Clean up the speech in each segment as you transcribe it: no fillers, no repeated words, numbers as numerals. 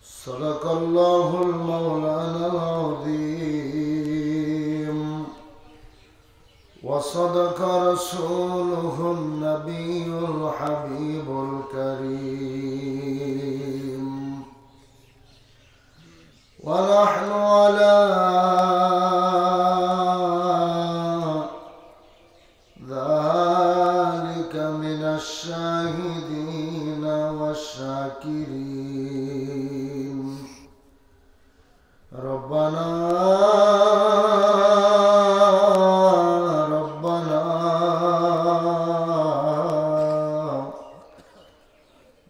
صدق الله المولانا العظيم وصدق رسوله النبي الحبيب الكريم ونحن على ذلك من الشاهدين والشاكرين ربنا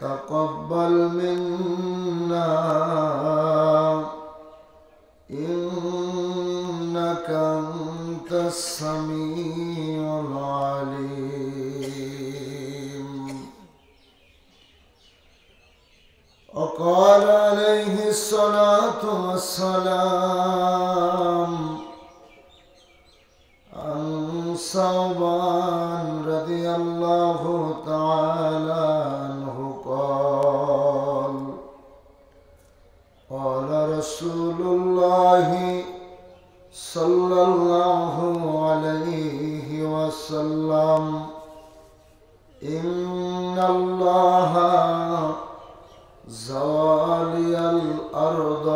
تقبل منا إنك أنت السميع العليم. وقال عليه الصلاة والسلام عن ثوبان رضي الله تعالى عنه قال رسول الله صلى الله عليه وسلم إن الله زوالي الأرض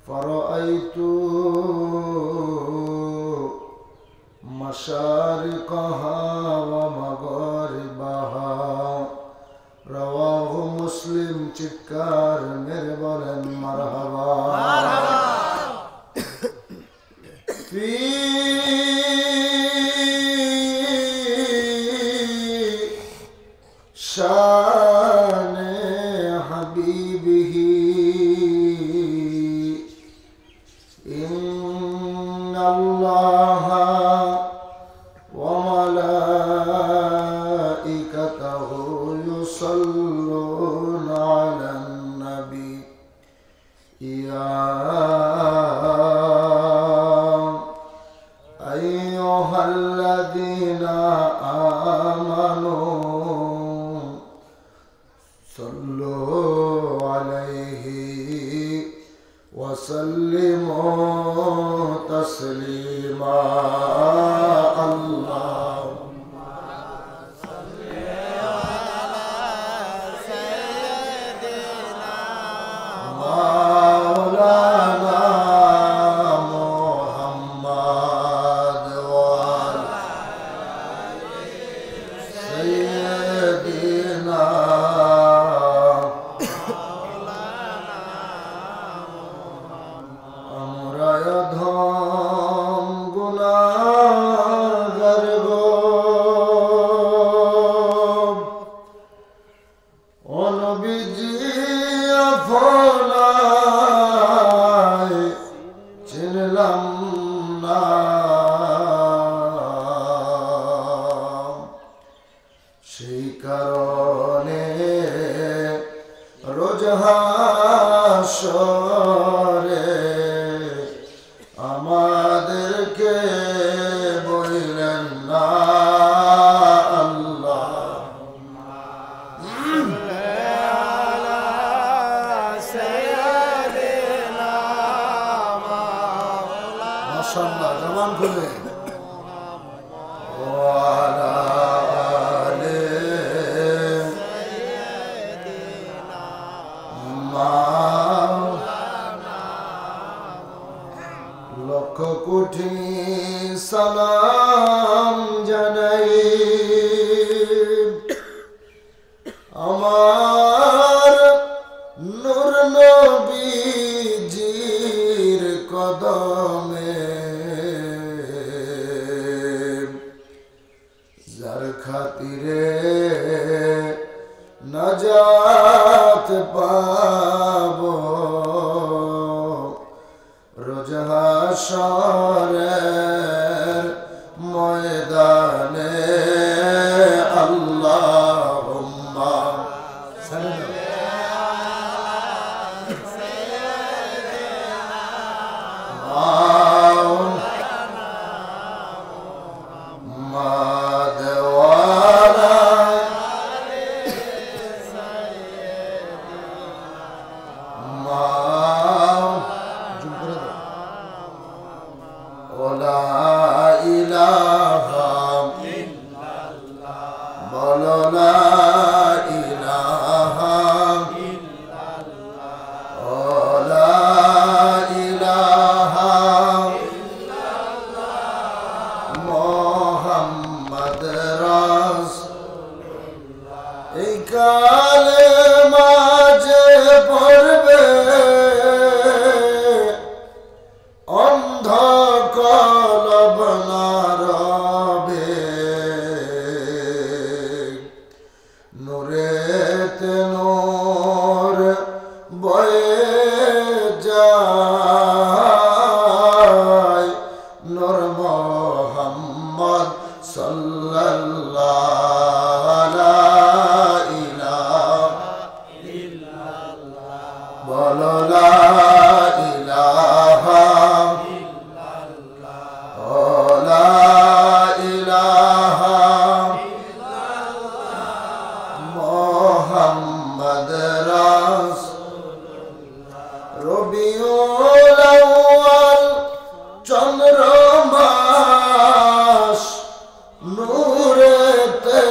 فرأيت مشارقها ومغاربها رواه مسلم চিৎকার মেরে বলেন মারহাবা ফি শানে হাবিবিহি ইন্নাল্লাহা ওয়া মালাইকাতাহু ইউসাল্লুনা আলান নবী ইয়া আইয়ুহাল্লাযীনা আমানু সাল্লু আলাইহি ওয়া সাল্লিমু তাসলিমা আল্লাহুম্মা সাল্লি আলা সাইয়্যিদিনা মাওলানা মুহাম্মদ ওয়া আলা আলি সাইয়্যিদিনা ধম গুনাহগার গো ও নবীজি আপনায় চিনলাম না সেই কারণে রোজ হাসরে আমাদেরকে বললেন না আল্লাহুম্মা সাল্লি আলা সাইয়্যিদিনা মাওলানা মাশাআল্লাহ জবান খুলে ওয়া আলা আলি সাইয়্যিদিনা লক্ষ কোটি সালাম জানাই আমার নূর নবীজির কদমে যার খাতিরে নাজাত পাবো রোজ হাশরের ময়দানে আল্লাহুম্মা সাল্লি আলা সাইয়্যিদিনা মাওলানা মুহাম্মদ ওয়া আলা আলি সাইয়্যিদিনা বলো লা ইলাহা ইল্লাল্লাহ ও লা ইলাহা ইল্লাল্লাহ মুহাম্মদ রাসূলুল্লাহ রবিউল আউয়াল চন্দ্র মাস নূরেতে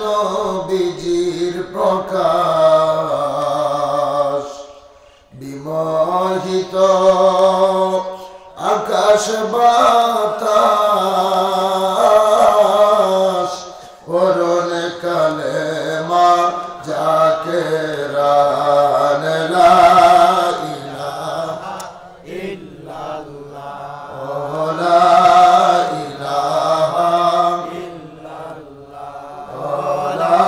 নবীজির প্রকাশ বিমোহিত আকাশ বাতাস করুণ কালেমা যাকে রান লা ইলাহা ইল্লাল্লাহ ও লা ইলাহা ইল্লাল্লাহ ও লা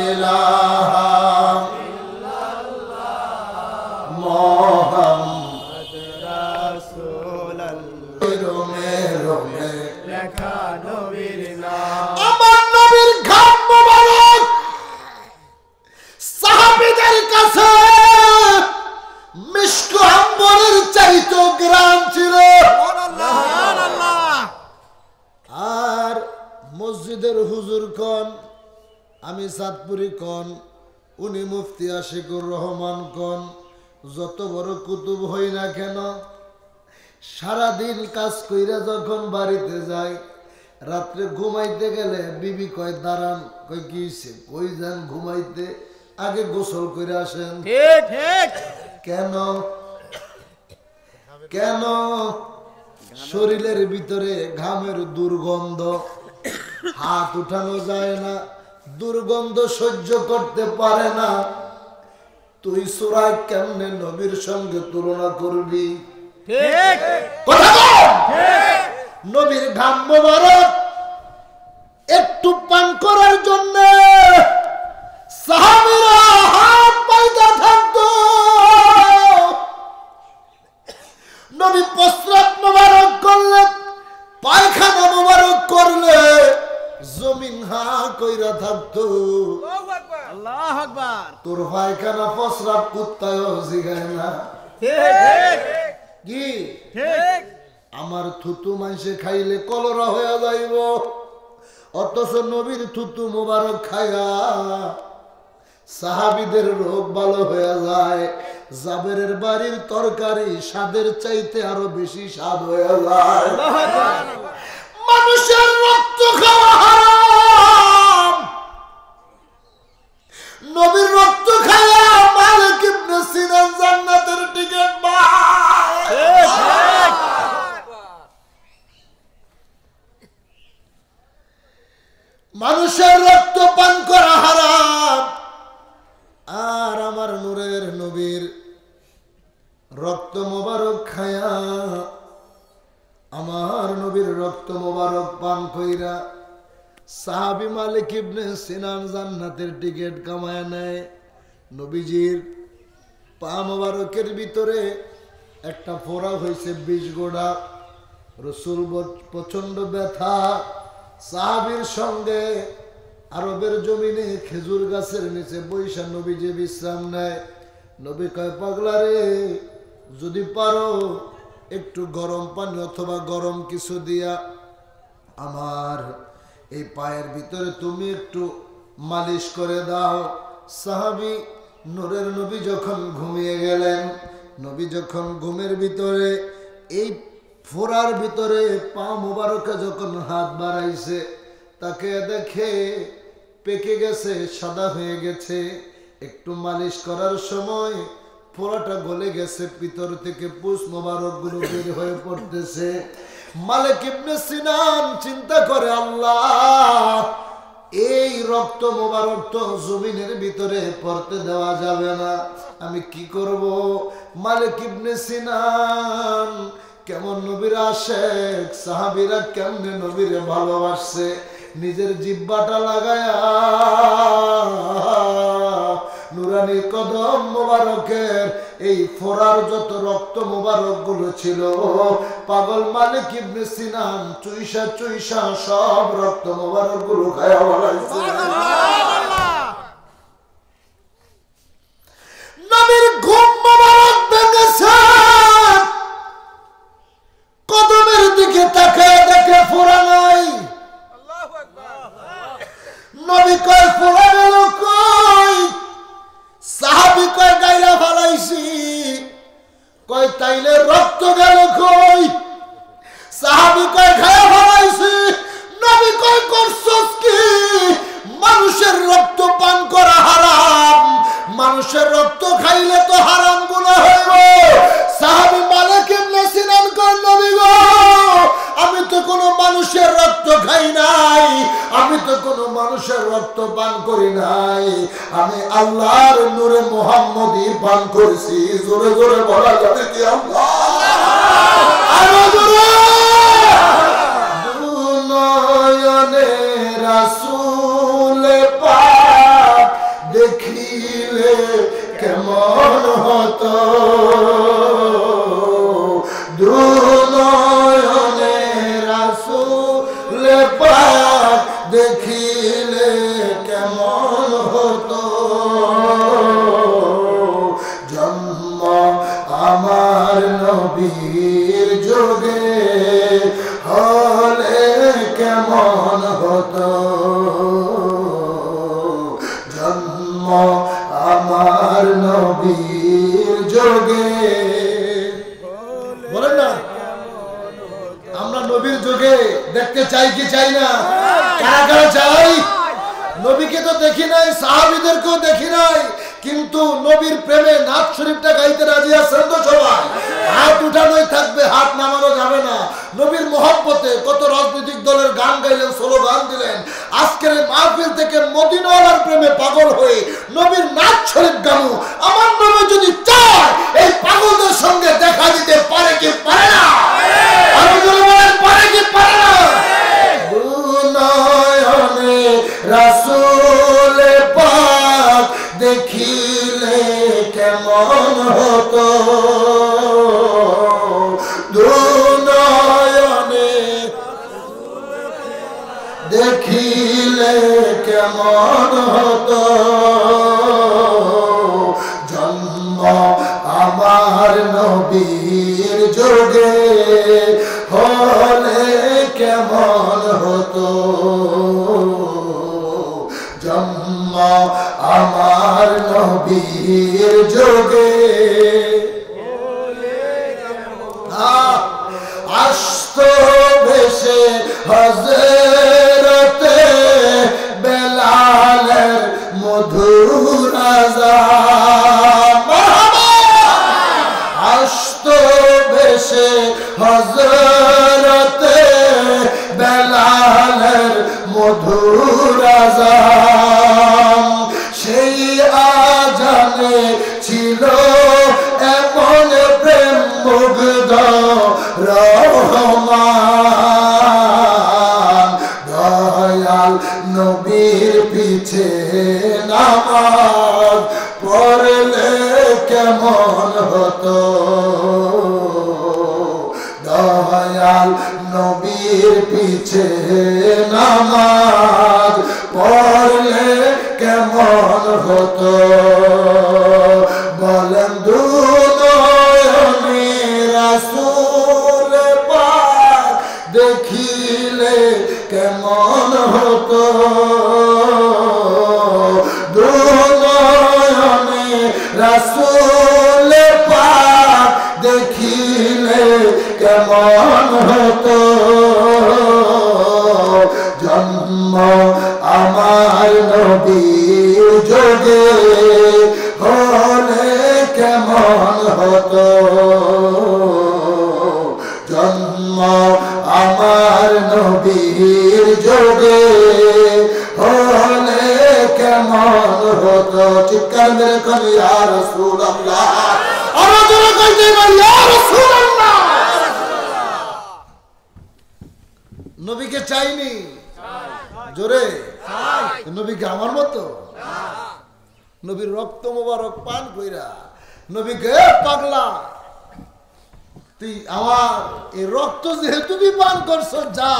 ইলাহা ইল্লাল্লাহ মুহাম্মদ রাসূলুল্লাহ রোমে রোমে লেখা নবীর নাম আমার নবীর ঘাম মোবারক সাহাবীদের কাছে মিশক আম্বরের চাইতো গ্রাম ছিল সুবহানাল্লাহ আর মসজিদের হুজুর কোন আমি সাতপুরি কোন উনি মুফতি আশিকুর রহমান কোন যত বড় কুতুব হই না কেন সারাদিন কাজ কইরা যখন বাড়িতে যায় রাত্রে ঘুমাইতে গেলে বিবি কয় দাঁড়ান কই কি হইছে কই যান ঘুমাইতে আগে গোসল করে আসেন ঠিক ঠিক কেন কেন শরীরের ভিতরে ঘামের দুর্গন্ধ হাত উঠানো যায় না দুর্গন্ধ সহ্য করতে পারে না তুই সূরা কেমনে নবীর সঙ্গে তুলনা করবি ঠিক কথা বল ঠিক নবীর ঘাম মোবারক একটু পান করার জন্য সাহাবীরা হাত পাইতে থাকতো নবী প্রস্রাব মোবারক করলে পায়খানা মোবারক করলে জমিন হা কইরা থাকতো আল্লাহু আকবার তোর পায়খানা প্রস্রাব কুত্তায়ও জিগায় না ঠিক কি ঠিক আমার থুতু মাইসে খাইলে কলরা হয়ে যাইব অথচ নবীর থুতু মোবারক খায়া সাহাবীদের রোগ ভালো হয়ে যায় জাবেরের বাড়ির তরকারি স্বাদের চাইতে আরো বেশি স্বাদ হয়ে যায় মানুষের রক্ত খাওয়া হারাম নবীর রক্ত খায়া মালিক ইবনে সিনান জান্নাতের টিকিট পায় মানুষের রক্ত পান করা হারাম আর আমার নূরের নবীর রক্ত মোবারক খায়া আমার নবীর রক্ত মোবারক পান কইরা সাহাবী মালিক ইবনে সিনান জান্নাতের টিকিট কামায় নেয় নবীজির পা মোবারকের ভিতরে একটা ফোড়া হয়েছে 20 গোড়া রাসূল প্রচন্ড ব্যথা সাহাবীর সঙ্গে আরবের জমিনে খেজুর গাছের নিচে বৈশা নবীজি বিশ্রাম নেয় নবী কয় পাগলা রে যদি পারো একটু গরম পানি অথবা গরম কিছু দিয়া আমার এই পায়ের ভিতরে তুমি একটু মালিশ করে দাও সাহাবী নূরের নবী যখন ঘুমিয়ে গেলেন নবী যখন ঘুমের ভিতরে এই ফোড়ার ভিতরে পা মোবারকে যখন হাত বাড়াইছে তাকে দেখে পেকে গেছে সাদা হয়ে গেছে একটু মালিশ করার সময় ফোড়াটা গলে গেছে ভিতর থেকে পুষ মোবারক গুলো বের হয়ে পড়তেছে মালিক ইবনে সিনান চিন্তা করে আল্লাহ এই রক্ত মোবারক তো জমিনের ভিতরে পড়তে দেওয়া যাবে না আমি কি করব মালিক ইবনে সিনান কেমন নবীর আশেক সাহাবীরা কেমনে নবীরে ভালোবাসছে নিজের জিহ্বাটা লাগায়া নুরানি কদম মোবারকের এই ফোড়ার যত রক্ত মোবারক গুলো ছিল পাগল মালিক ইবনে সিনান চুইসা চুইসা সব রক্ত মোবারক গুলো খায়া বলাইছে নবীর ঘুম কয় গাইরা ফালাইছি। কয় তাইলে রক্ত গেল কই? সাহাবী কয় খায়া ফালাইছি। নবী কয় করছস কি? মানুষের রক্ত পান করা হারাম, মানুষের রক্ত খাইলে তো হারাম গুনাহ হইব। সাহাবী মালিক ইবনে সিনান কয় নবী গো, আমি তো কোনো মানুষের রক্ত খাই নাই, আমি তো কোনো মানুষের রক্ত পান করি নাই, আমি আল্লাহর নূরে মুহাম্মদী পান করেছি। জোরে জোরে বলা যাবে কি আল্লাহ? আরো জোরে। দুনয়নে রাসূল পাক দেখিলে কেমন হতো, দুনয়নে রাসূল পাক দেখিলে কেমন হতো, জন্ম আমার নবীর যুগে হলে কেমন হতো, জন্ম আমার নবীর যুগে। বলেন না, আমরা নবীর যুগে দেখতে চাই কি চাই না? কারা কারা চাই? নবীকে তো দেখি নাই, সাহাবীদেরকেও দেখি নাই, কিন্তু নবীর প্রেমে নাত শরীফটা গাইতে রাজি আছেন তো সবাই? হাত উঠানোই থাকবে, হাত নামানো যাবে না। নবীর মহব্বতে কত রাজনৈতিক দলের গান গাইলেন, স্লোগান দিলেন। আজকের মাহফিল থেকে মদিনাওয়ালার প্রেমে পাগল হয়ে নবীর নাত শরীফ গানু। আমার নবী যদি চায় এই পাগলদের সঙ্গে দেখা দিতে পারে কি পারে না? আমি যদি বলেন পারে কি পারে না? দুনয়নে রাসূল পাক দেখিলে কেমন হতো, দুনয়নে দেখিলে কেমন হতো, জন্ম আমার নবীর যুগে হলে কেমন হতো, জন্ম আমার নবীর যুগে। আসতো ভেসে হযরতে বেলালের মধুর আযান, আসতো ভেসে হযরতে বেলালের মধুর আযান, সেই আজানে ছিল এমন প্রেম মুগ্ধ রহমান, দয়াল নবীর পিছে নামাজ পড়লে কেমন হতো, দয়াল নবীর পিছে নামাজ পড়লে কেমন হতো, বলেন দুনয়নে রাসূল পাক দেখিলে কেমন হতো, দুনয়নে রাসূল পাক দেখিলে কেমন হতো, জন্ম আমার নবীর যুগে হলে কেমন হতো, জন্ম আমার নবীর যুগে হলে কেমন হতো। চিৎকার মেরে কই ইয়া রাসূলুল্লাহ, আরো জোরে কইতে বল ইয়া রাসূলুল্লাহ। নবীকে চাইনি, জোরে নবীকে আমার মতো, নবীর রক্ত মোবারক পান কইরা নবীকে পাগলা, তুই আমার এই রক্ত যেহেতু তুই পান করছ, যা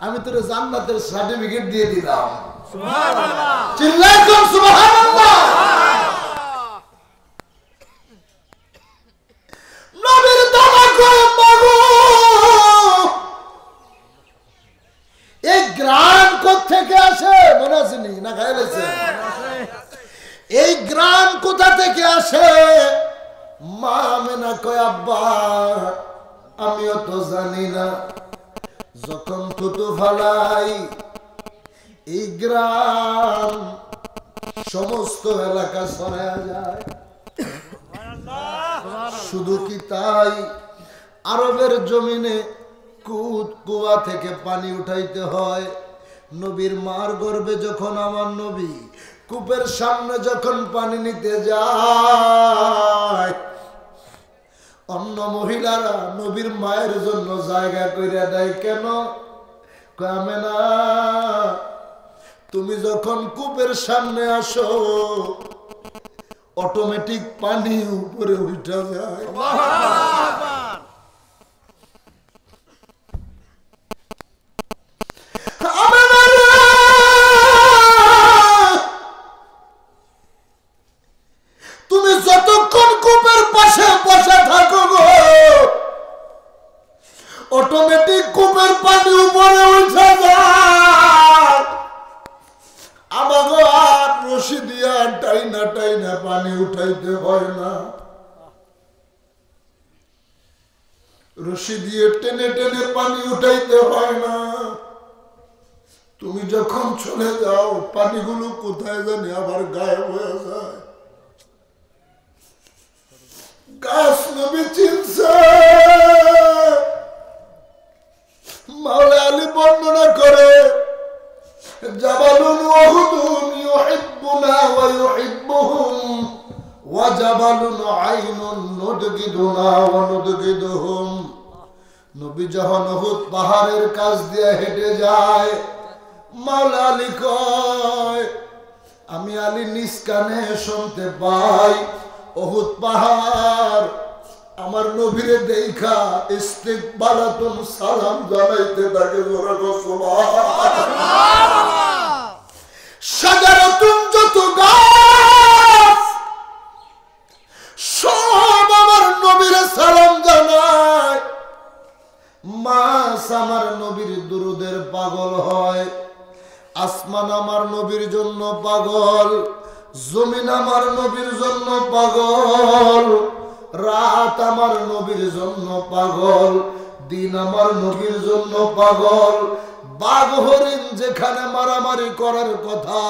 আমি তোর জান্নাতের সার্টিফিকেট দিয়ে দিলাম। সুবহানাল্লাহ, চিল্লায় কোন সুবহানাল্লাহ। নবীর দানা কই মাগো, এই গ্রাম কোথেকে আসে? মনে আছে নি না? খাইলেছে? এই গ্রাম কোথা থেকে আসে? আসে, মা আমেনা কয় আব্বা আমিও তো জানি না। যখন থুতু ফালাই এই গ্রাম সমস্ত এলাকা ছড়ায় যায়। শুধু কি তাই, আরবের জমিনে কুয়া থেকে পানি উঠাইতে হয়। নবীর মার গর্ভে যখন আমার নবী কূপের সামনে যখন পানি নিতে যায়, অন্য মহিলারা নবীর মায়ের জন্য জায়গা কইরা দেয়। কেন? আমেনা তুমি যখন কূপের সামনে আসো অটোমেটিক পানি উপরে উঠে যায়। তুমি যতক্ষণ কূপের পাশে বসে থাকো গো অটোমেটিক কূপের পানি উপরে উঠে যায়। আমাকে আর রশি দিয়া টাইনা টাইনা পানি উঠাইতে হয় না, রশি দিয়ে টেনে টেনে পানি উঠাইতে হয় না। তুমি যখন চলে যাও পানিগুলো কোথায় জানি আবার গায়েব হয়ে যায়। গাছ নবী চিনছে। মাওলা আলী বর্ণনা করে জাবালুন ওয়াহুদুন ইউহিব্বুনা ওয়া ইউহিব্বুহুম ওয়া জাবালুন আইনুন নুদগিদুনা ওয়া নুদগিদুহুম। নবী যখন উহুদ পাহাড়ের কাছ দিয়ে হেঁটে যায়, মাওলা আলী কয় আমি আলী নিজ কানে শুনতে পাই উহুদ পাহাড় আমার নবীরে দেখা ইস্তিকবালাতুন সালাম জানাইতে থাকে। সাজারাতুন যত গাছ সব আমার নবীরে সালাম জানায়। মাছ আমার নবীর দুরুদের পাগল হয়। আসমান আমার নবীর জন্য পাগল, জমিন আমার নবীর জন্য পাগল, রাত আমার নবীর জন্য পাগল, দিন আমার নবীর জন্য পাগল। বাঘ হরিণ যেখানে মারামারি করার কথা,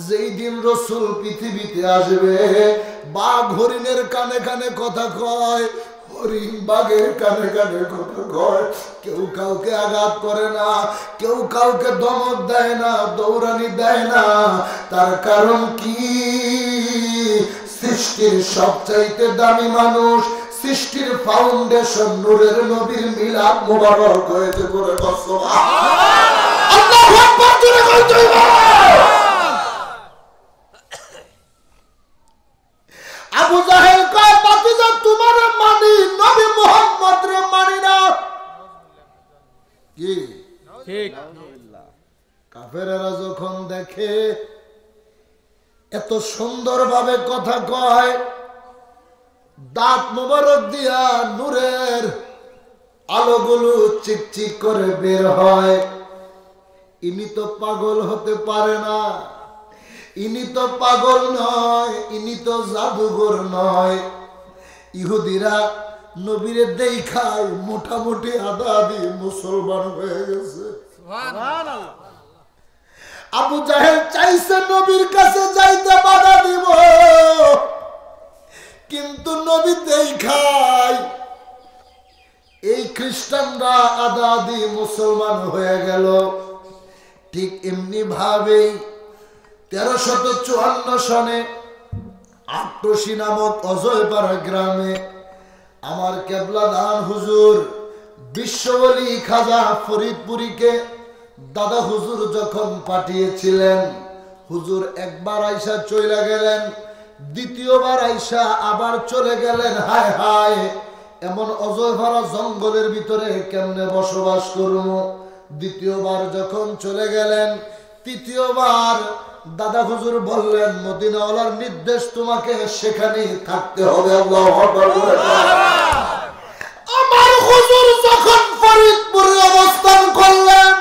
যেই দিন রসুল পৃথিবীতে আসবে বাঘ হরিণের কানে কানে কথা কয়, হরিণ বাঘের কানে কানে কথা কয়। কেউ কাউকে আঘাত করে না, কেউ কাউকে ধমক দেয় না, দৌড়ানি দেয় না। তার কারণ কি? সৃষ্টির সবচাইতে দামি মানুষ, সৃষ্টির ফাউন্ডেশন নূরের নবীর মিলাদ মুবারক হয়েছে করে আল্লাহু আকবার জোরে কইতে হবে। আবু জাহেল কয় বাতিজা তোমার মানি, নবী মুহাম্মদ রে মানি না। কি ঠিক? কাফেররা যখন দেখে এত সুন্দর ভাবে কথা কয়, দাঁত মোবারক দিয়া নূরের আলোগুলো চিকচিক করে বের হয়, ইনি তো পাগল হতে পারে না, ইনি তো পাগল নয়, ইনি তো জাদুঘর নয়। ইহুদিরা নবীরে দেখায় মোটামুটি আধা আধি মুসলমান হয়ে গেছে। আবু জাহেল চাইছে নবীর কাছে যাইতে বাধা দিব, কিন্তু নবী দেখায় এই খ্রিস্টানরা আধা আধি মুসলমান হয়ে গেল। ঠিক এমনি ভাবেই 1354 সনে আট্টসি নামক অজয়পাড়া গ্রামে আমার কেবলাদান হুজুর বিশ্ববলী খাজা ফরিদপুরীকে দাদা হুজুর যখন পাঠিয়েছিলেন, হুজুর একবার আইসা চলে গেলেন, দ্বিতীয়বার আইসা আবার চলে গেলেন। হায় হায়, এমন অজয়পাড়া জঙ্গলের ভিতরে কেমনে বসবাস করব। দ্বিতীয়বার যখন চলে গেলেন, তৃতীয়বার দাদা হুজুর বললেন মদিনাওয়ালার নির্দেশ তোমাকে সেখানেই থাকতে হবে। আল্লাহু আকবার। আমার হুজুর যখন ফরিদপুরে অবস্থান করলেন,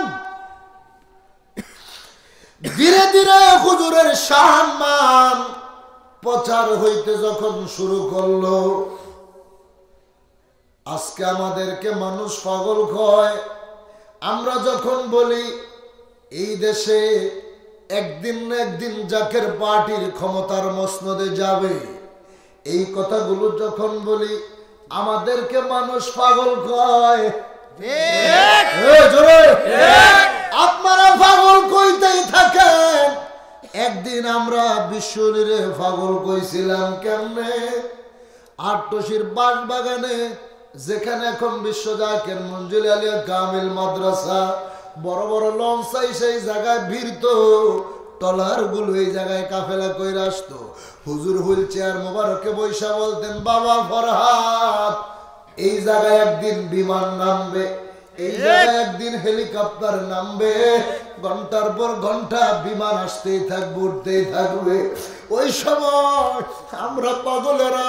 ধীরে ধীরে হুজুরের সম্মান প্রচার হইতে যখন শুরু করলো, আজকে আমাদেরকে মানুষ পাগল কয়। আমরা যখন বলি এই দেশে একদিন না একদিন জাকের পার্টির ক্ষমতার মসনদে যাবে, এই কথাগুলো যখন বলি আমাদেরকে মানুষ পাগল কয়। আপনারা পাগল কইতেই থাকেন। একদিন আমরা বিশ্বরে পাগল কইছিলাম কেমনে? আটটসির বাস বাগানে, যেখানে এখন বিশ্ব জাকের মঞ্জুল আলিয়া কামিল মাদ্রাসা, বড় বড় লঞ্চ সেই জায়গায় ভিড়ত, টলার গুলো এই জায়গায় কাফেলা কইরা আসতো। হুজুর হুইল চেয়ার মোবারকে বৈশা বলতেন, বাবা ফরহাদ, এই জায়গায় একদিন বিমান নামবে, এই জায়গায় একদিন হেলিকপ্টার নামবে, ঘন্টার পর ঘন্টা বিমান আসতেই থাকবে, উঠতেই থাকবে। ওই সময় আমরা পাগলেরা,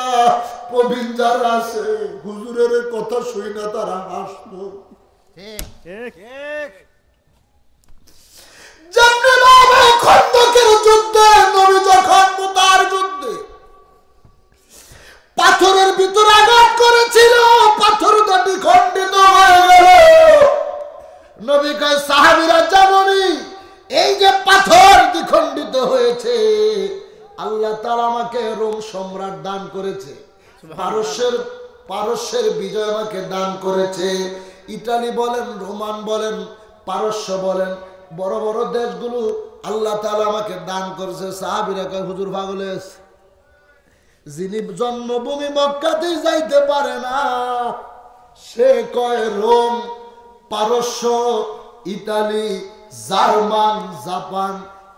প্রবীণ যারা আছে, হুজুরের কথা শুই না তারা হাসতো। খন্দকের যুদ্ধে, নবী যখন মুতার যুদ্ধে পাথরের ভিতরে আঘাত করেছিল, পাথর দুটি খণ্ডিত হয়ে গেল। নবী কয়, সাহাবীরা জানোনি এই যে পাথর দ্বিখণ্ডিত হয়েছে, আল্লাহ তাআলা আমাকে রোম সম্রাট দান করেছে, পারস্যের বিজয় আমাকে দান করেছে। ইতালি বলেন, রোমান বলেন, পারস্য বলেন, বড় বড় দেশগুলো আল্লাহ তাআলা আমাকে দান করেছে। সাহাবীরা কয়, হুজুর পাগল হয়েছে, যিনি জন্মভূমি মক্কাতে যাইতে পারে না, সে কয় রোম, পারস্য, ইতালি, জার্মান, জাপান,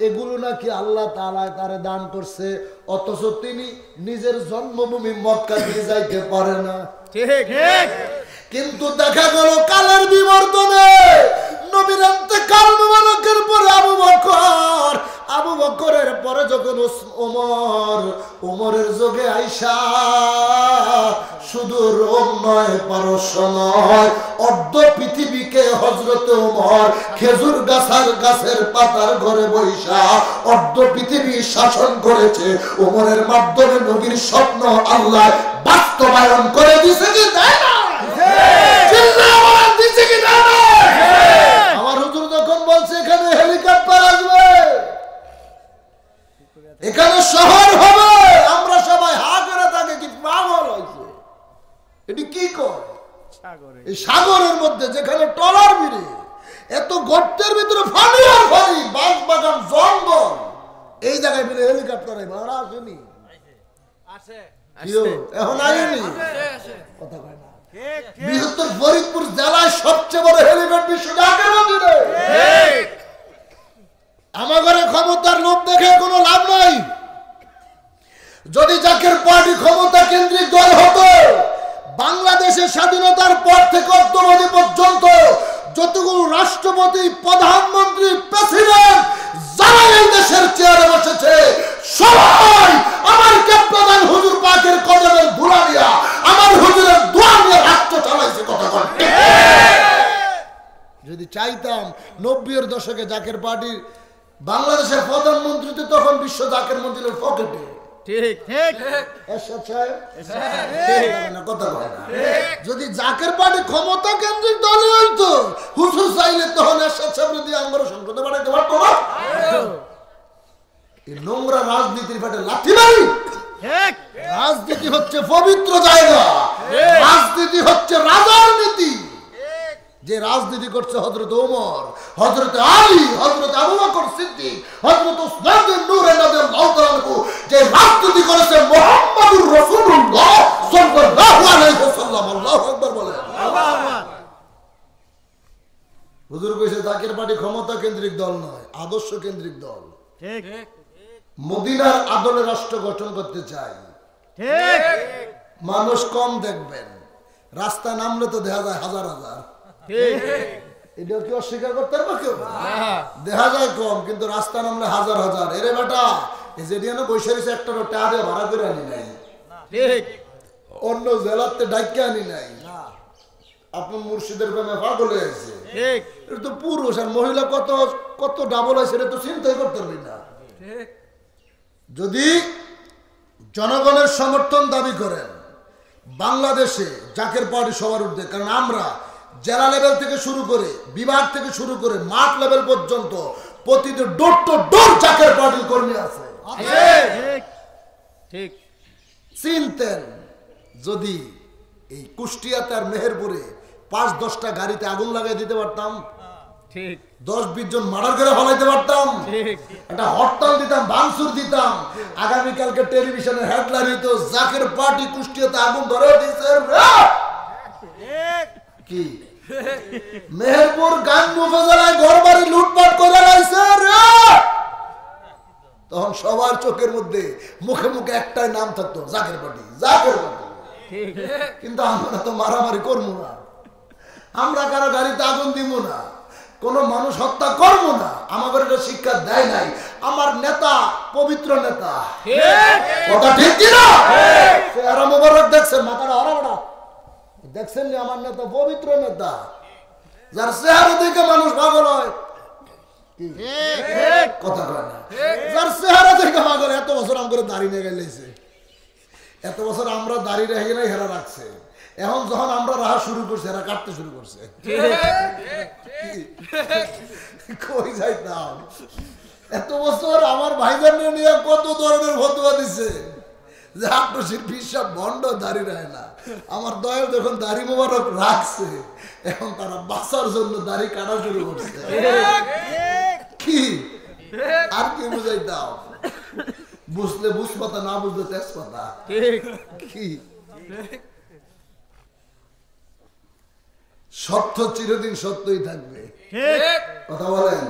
এগুলো নাকি আল্লাহ তাআলা তারে দান করছে, অথচ তিনি নিজের জন্মভূমি মক্কাতে যাইতে পারে না। ঠিক। কিন্তু দেখা গেল কালের বিবর্তনে নবীর ইন্তেকাল মুবারকের পরে আবু বকরের পরে যখন ওমরের যুগে আইসা, শুধু রোম নয়, পারস্য নয়, অর্ধ পৃথিবীকে হযরত ওমর খেজুর গাছের পাতার ঘরে বৈশা অর্ধ পৃথিবী শাসন করেছে। ওমরের মাধ্যমে নবীর স্বপ্ন আল্লাহ বাস্তবায়ন করে দিয়েছে কি তাই না? আমার হুজুর যখন বলছে এখানে হেলিকপ্টার আসবে, এখানে শহর হবে, আমরা সবাই হা করে থাকি, কি পাগল হয়েছে, এটি কি করে? এই সাগরের মধ্যে যেখানে ট্রলার ভিড়ে, এত গর্তের ভিতরে ফানি আর ফানি, বাঁশ বাগান, জঙ্গল, এই জায়গায় মিলে হেলিকপ্টার ভাড়া আসেনি, এখন আইনি কথা কয় না। বৃহত্তর ফরিদপুর জেলায় সবচেয়ে বড় হেলিপ্যাড বিশ্ব জাকের মধ্যে। আমাদের ক্ষমতার লোভ দেখে কোনো লাভ নাই। যদি জাকের পার্টি ক্ষমতা কেন্দ্রিক দল হতো, বাংলাদেশের স্বাধীনতার পর থেকে অদ্যাবধি পর্যন্ত যতগুলো রাষ্ট্রপতি, প্রধানমন্ত্রী, প্রেসিডেন্ট যারা এই দেশের চেয়ারে বসেছে, সবাই আমার প্রধান হুজুর পাকের কদমের ধুলা দিয়া, আমার হুজুরের দোয়া নিয়ে রাষ্ট্র চালাইছে। কথা বল। যদি চাইতাম 90-এর দশকে জাকের পার্টির বাংলাদেশের প্রধানমন্ত্রী তো তখন বিশ্ব জাকের মন্দিরের পকেটে। ঠিক ঠিক। কথা বলে না। যদি জাকের পার্টি ক্ষমতা কেন্দ্রিক দলে হইতো, হুজুর চাইলে তখন এরশাদ সাহেব দিয়ে আমরা সংসদে বানাইতে পারতো না। এই নোংরা রাজনীতির ফাটে লাথি মারি। রাজনীতি হচ্ছে পবিত্র জায়গা, রাজনীতি হচ্ছে রাজার নীতি। যে রাজনীতি করছে হযরত ওমর, হযরত আলী, হযরত আবু বকর সিদ্দিক, হযরত উসমান বিন নূরন রাদিয়াল্লাহু তাআলা আনহু, যে রাজনীতি করেছে মুহাম্মদুর রাসূলুল্লাহ সাল্লাল্লাহু আলাইহি ওয়াসাল্লাম। আল্লাহু আকবার বলেন। আল্লাহু আকবার। হুজুর কইছে জাকের পার্টি ক্ষমতা কেন্দ্রিক দল নয়, আদর্শ কেন্দ্রিক দল। ঠিক। মদিনার আদলে রাষ্ট্র গঠন করতে চাই। ঠিক। মানুষ কম দেখবেন, রাস্তা নামলে তো দেখা যায় হাজার হাজার। এটা কি অস্বীকার করতে পারবো কেউ? দেখা যায় কম, কিন্তু রাস্তা নামলে হাজার হাজার। এরে বেটা, যেদিন বৈশাখী একটা টাকা দিয়ে ভাড়া করে আনি নাই, অন্য জেলাতে ডাইকে আনি নাই, আপনার মুর্শিদের প্রেমে পাগল হয়েছে। এটা তো পুরুষ আর মহিলা কত কত ডাবল হয় সেটা তো চিন্তাই করতে পারবি না। যদি জনগণের সমর্থন দাবি করেন, বাংলাদেশে জাকের পার্টি সবার ঊর্ধ্বে। কারণ আমরা জেলা লেভেল থেকে শুরু করে, বিভাগ থেকে শুরু করে মাঠ লেভেল পর্যন্ত প্রতিটি ডোর টু ডোর জাকের পার্টির কর্মী আছে। ঠিক চিনতেন যদি এই কুষ্টিয়াতে আর মেহেরপুরে ৫-১০টা গাড়িতে আগুন লাগাই দিতে পারতাম, ঠিক ১০-২০ জন মার্ডার করে ফলাইতে পারতাম, ঠিক একটা হরতাল দিতাম, ভাঙচুর দিতাম, আগামীকালকে টেলিভিশনে হেডলাইন হইতো জাকের পার্টি কুষ্টিয়াতে আগুন ধরে দিয়েছে। কি মেহেরপুর গাংনী উপজেলায় ঘরবাড়ি লুটপাট করে লাইছে রে। তখন সবার চোখের মধ্যে মুখে মুখে একটাই নাম থাকতো, জাকের পার্টি, জাকের পার্টি। কিন্তু আমরা তো মারামারি করবো না, আমরা কারো গাড়িতে আগুন দিব না, কোন মানুষ হত্যা করবো না। আমাদের এটা শিক্ষা দেয় নাই। আমার নেতা পবিত্র নেতা, কথা ঠিক কিনা? চেহারা মোবারক দেখছেন, মাথাটা হরাবড়া দেখছেন, আমার নেতা পবিত্র নেতা, যার চেহারা দেখে মানুষ পাগল হয়। কথা কয় না, যার চেহারা দেখে পাগল। এত বছর আম করে দাড়ি নিয়ে গেলেছে, এত বছর আমরা দাড়ি রেখে নাই, হেরা রাখছে। এখন যখন আমরা রাহা শুরু করছি, এরা কাটতে শুরু করছে। কই যাইতাম? এত বছর আমার ভাইজান নিয়ে কত ধরনের ফতোয়া দিছে যে আট্টশির পিসাব ভণ্ড, দাড়ি রাখে না। আমার দয়াল যখন দাড়ি মোবারক রাখছে, এখন তারা বাঁচার জন্য দাড়ি কাটা শুরু করছে। কি আর কি বুঝাইতাম? বুঝলে বুঝপাতা, না বুঝলে তেজপাতা। কি সত্য চিরদিন সত্যই থাকবে, কথা বলেন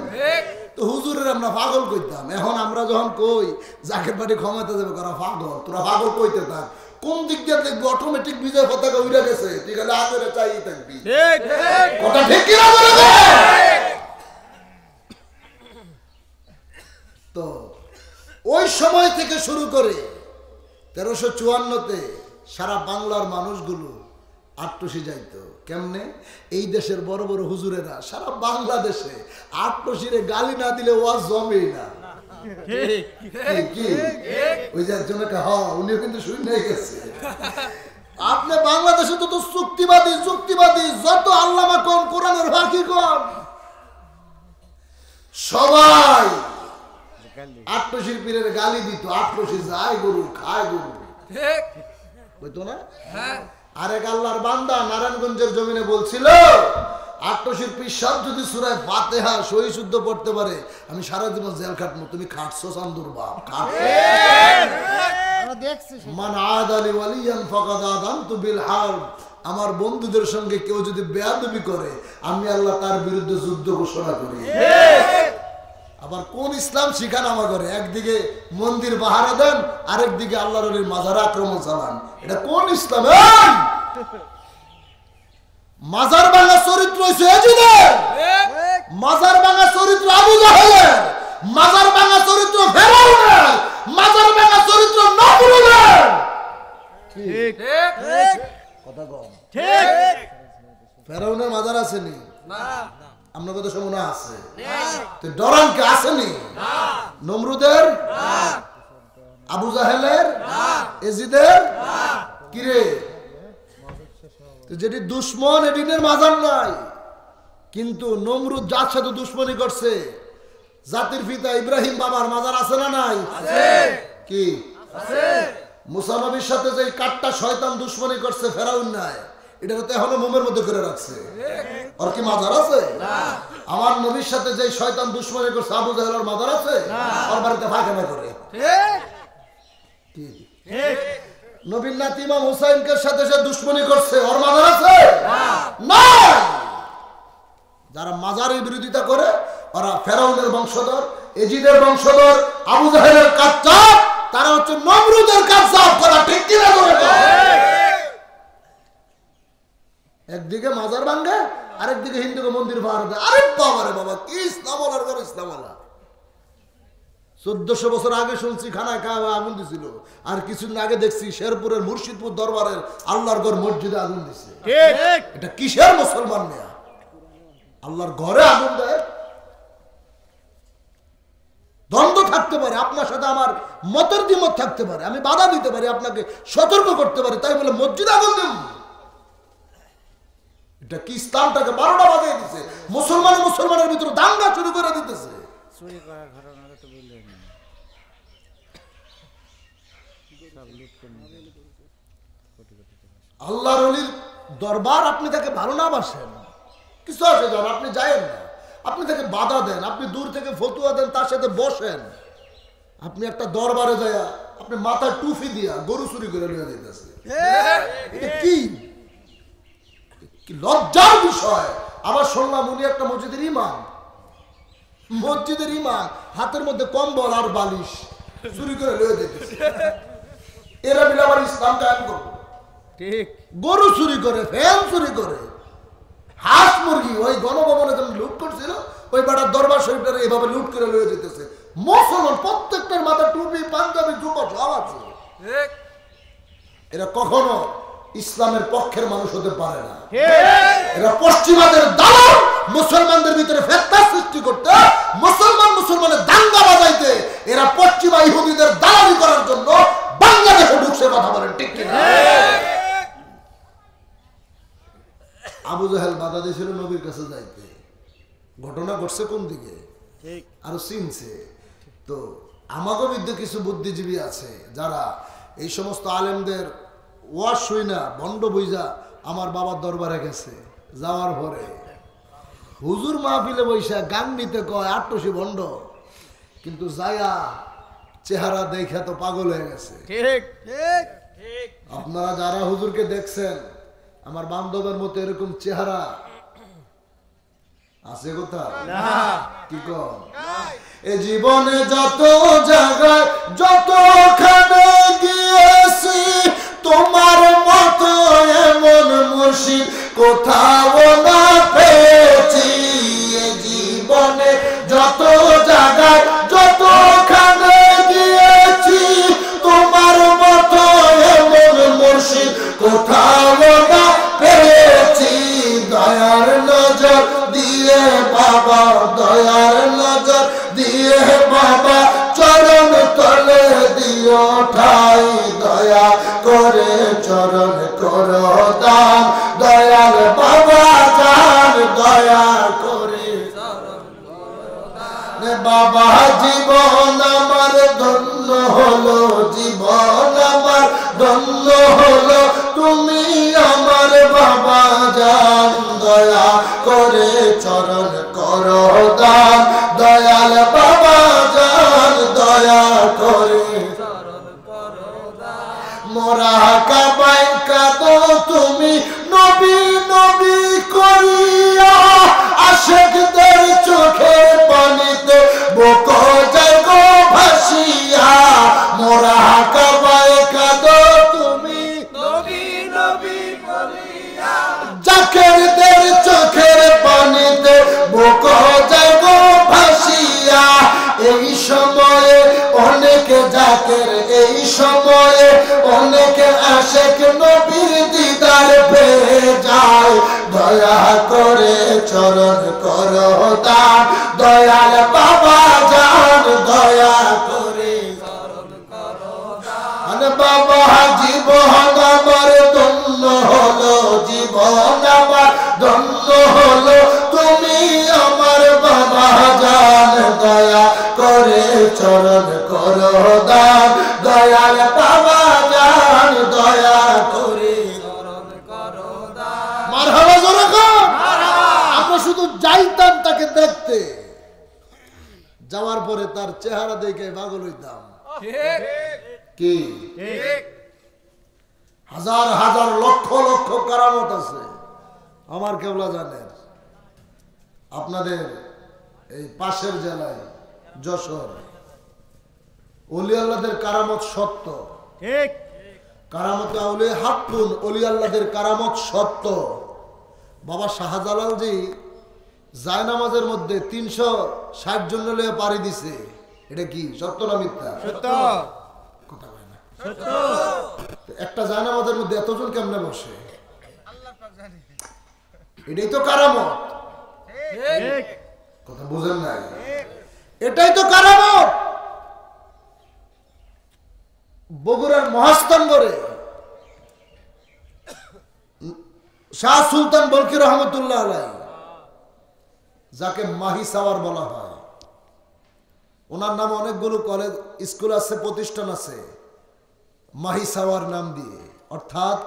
তো। হুজুরের আমরা পাগল কইতাম, এখন আমরা যখন কই জাকের পার্টি ক্ষমতা যাবে, করা পাগল, তোরা পাগল কইতে থাক। কোন দিক দিয়ে দেখবি অটোমেটিক বিজয় পতাকা উড়ে গেছে, ঠিক আছে, আগে চাই থাকবি। কথা ঠিক কিনা? তো ওই সময় থেকে শুরু করে 1354-তে সারা বাংলার মানুষগুলো আট্টশি যাইতো। কেমনে? এই দেশের বড় বড় হুজুরেরা সারা বাংলাদেশে আট্টশিরে গালি না দিলে ওয়াজ জমেই না। ওই যে একজন উনিও কিন্তু শুনে গেছে। আপনি বাংলাদেশে তো যুক্তিবাদী যুক্তিবাদী যত আল্লামা কোন, কোরআনের ফাঁকি কোন, সবাই আট্টশির পীরের গালি দিত। আট্টশি যায় গরু, খায় গরু, বুঝতো না? আরেক আল্লাহর বান্দা নারায়ণগঞ্জের জমিনে বলছিল, আট্টশির পীর সাহেব যদি সূরা ফাতিহা সহি শুদ্ধ পড়তে পারে, আমি সারা জীবন জেল খাটবো। তুমি খাটছো চান্দুর বাপ, মান আদালি ওয়ালিয়ান ফাকাদ আযানতু বিল হারব। আমার বন্ধুদের সঙ্গে কেউ যদি বেয়াদবি করে, আমি আল্লাহ তার বিরুদ্ধে যুদ্ধ ঘোষণা করি। আবার কোন ইসলাম শিখান আমার ঘরে? একদিকে মন্দির পাহারা দেন, আরেকদিকে আল্লাহর ওলির মাজার আক্রমণ চালান। এটা কোন ইসলাম? মাজার ভাঙা চরিত্র হইছে এজিদের, মাজার ভাঙা চরিত্র আবু জাহেলের, মাজার ভাঙা চরিত্র ফেরাউনের, মাজার ভাঙা চরিত্র নমরুদের। ঠিক কথা কম? ঠিক। ফেরাউনের মাজার আসেনি? না। আপনার কথা সময় আছে? তো ডরানকে আসেনি? নমরুদের, আবু জাহেলের, এজিদের, কিরে যেটি দুশ্মন, এদিনের মাজার নাই। কিন্তু নমরুদ যার সাথে দুশ্মনী করছে, জাতির পিতা ইব্রাহিম বাবার মাজার আছে না নাই? কি মুসা নবীর সাথে যে কাটটা শয়তান দুশ্মনী করছে ফেরাউন নাই, এটা তো এখনো মোমের মধ্যে করে রাখছে। আর কি মাজার আছে? আমার নবীর সাথে যে শয়তান দুশ্মনী করছে আবু জাহেলের মাজার আছে? ওর বাড়িতে ফাঁকানা করে। নবীর নাতি ইমাম হুসাইনকে সাথে সে দুশ্মনী করছে, ওর মাজার আছে? না। যারা মাজারের বিরোধিতা করে ওরা ফেরাউনের বংশধর, এজিদের বংশধর, আবু জাহেলের কাচ্চাপ, তারা হচ্ছে নমরুদের কাচ্চাপ। করা ঠিক কিনা? একদিকে মাজার ভাঙ্গে, আরেকদিকে হিন্দুকে মন্দির পাহারা দেয়। আরে বাবারে বাবা, কি ইসলাম আলার ঘর, ইসলাম আলা। 1400 বছর আগে শুনছি খানায় খাওয়া আগুন দিছিল, আর কিছুদিন আগে দেখছি শেরপুরের মুর্শিদপুর দরবারের আল্লাহর ঘর মসজিদে আগুন দিছে। এটা কিসের মুসলমান নেয়া? আল্লাহর ঘরে আগুন দেয়। দ্বন্দ্ব থাকতে পারে, আপনার সাথে আমার মতের দ্বিমত থাকতে পারে, আমি বাধা দিতে পারি, আপনাকে সতর্ক করতে পারি, তাই বলে মসজিদ আগুন দেব? এটা কি ইসলামটাকে 12টা বাজিয়ে দিচ্ছে, মুসলমানের ভিতরে দাঙ্গা শুরু করে দিতেছে। চুরি করার ঘটনাটা তো বললেন না, সব লুট করে নিয়ে গেল। আল্লাহর ওলির দরবার আপনি তাকে ভালো না বাসেন, কিছু আছে যান, আপনি যায়েন না, আপনি তাকে বাধা দেন, আপনি দূর থেকে ফতুয়া দেন, তার সাথে বসেন। আপনি একটা দরবারে যায় আপনি মাথায় টুপি দিয়া গরু চুরি করে নিয়ে যেতেছে, কি কি লজ্জার বিষয়। আবার শুনলাম উনি একটা মসজিদের ইমাম হাতের মধ্যে কম্বল আর বালিশ চুরি করে নিয়ে যেতেছে। এরা মিলে আবার ইসলাম কায়েম করবো? ঠিক। গরু চুরি করে, ফ্যান চুরি করে, হাঁস মুরগি ওই গণভবনে যেমন লুট করছিল, ওই বেটার দরবার শরীফটা এভাবে লুট করে লয়ে যেতেছে। মুসলমান প্রত্যেকটার মাথা টুপি, পাঞ্জাবি, জুব্বা সব আছে। এরা কখনো ইসলামের পক্ষের মানুষ হতে পারে না। এরা পশ্চিমাদের দালাল, মুসলমানদের ভিতরে ফিতনা সৃষ্টি করতে, মুসলমানের দাঙ্গা বাজাইতে, এরা পশ্চিমা ইহুদিদের দালালি করার জন্য বাংলাদেশে ঢুকছে। কথা বলেন ঠিক কিনা? আবু জাহেল বাধা দিয়েছিল নবীর কাছে যাইতে, ঘটনা ঘটছে কোন দিকে আরো চিনছে তো। আমাকে বিদ্যে কিছু বুদ্ধিজীবী আছে যারা এই সমস্ত আলেমদের ওয়াজ শুই না ভণ্ড বুঝা আমার বাবার দরবারে গেছে। যাওয়ার পরে হুজুর মাহফিলে বৈশা গান নিতে কয় আট্টসি ভণ্ড, কিন্তু যায়া চেহারা দেখা তো পাগল হয়ে গেছে। আপনারা যারা হুজুরকে দেখছেন, আমার বান্ধবের মতো এরকম চেহারা আছে কোথাও? কি কর এ জীবনে যত জায়গায় যতখানে গিয়েছি, তোমার মতো এমন মুর্শিদ কোথাও না পেয়েছি। এ জীবনে যত জায়গায় যতখানে গিয়েছি, তোমার মতো এমন মুর্শিদ কোথাও না পেয়েছি। দয়ার নজর দিয়ে বাবা, দয়ার নজর দিয়ে বাবা, চরণ তলে দিও ঠাই। দয়া করে চরণ করো দান, দয়াল বাবা জান, দয়া করে বাবা। জীবন আমার ধন্য হলো, জীবন আমার ধন্য হলো, তুমি আমার বাবা জান। দয়া করে চরণ করো দান, দয়াল বাবা জান, দয়া করে মোরা কাবায় কাঁদো তুমি নবী নবী করিয়া, আশিকদের চোখের পানিতে বুক যায় গো ভাসিয়া। মোরা কাবায় কাঁদো তুমি নবী নবী করিয়া, জাকেরদের চোখের পানিতে বুক যায় গো ভাসিয়া। এই সময়ে অনেক জাকের, এই সময়ে অনেক আশিক নবীর দিদার পেয়ে যায়। দয়া করে চরণ করো দান, দয়াল বাবা জান, দয়া করে চরণ করো দান। বাবা জীবন আমার ধন্য হলো, জীবন আমার ধন্য হলো, তুমি আমার বাবা জান। দয়া করে চরণ করো দান, দয়াল বাবা জান, দয়া করে চরণ করো দান। মারহাবা জোরে কর। আমরা শুধু যাইতাম তাকে দেখতে, যাওয়ার পরে তার চেহারা দেখে পাগল হইতাম। কি হাজার হাজার লক্ষ লক্ষ কারামত আছে আমার কেবলা জানেন। আপনাদের এই পাশের জেলায় যশোর ওলি আল্লাহদের কারামত সত্য, ঠিক। কারামতে আউলিয়া হাক্কুন, ওলি আল্লাহদের কারামত সত্য। বাবা শাহজালালজি জায়নামাজের মধ্যে 360 জন লয়ে পাড়ি দিছে। এটা কি সত্য না মিথ্যা? সত্য। কথা বলে না সত্য। একটা জায়নামাজের মধ্যে এতজন কেমনে বসে? আল্লাহ পাক জানে। এটাই তো কারামত, ঠিক। কথা বুঝেন না? এটাই তো কারামত। বগুড়ার মহাস্থানগড়ে শাহ সুলতান বলকি রহমতুল্লাহ আলাইহি, যাকে মাহি সাওয়ার বলা হয়, ওনার নামে অনেকগুলো কলেজ স্কুল আছে, প্রতিষ্ঠান আছে মাহি সাওয়ার নাম দিয়ে। অর্থাৎ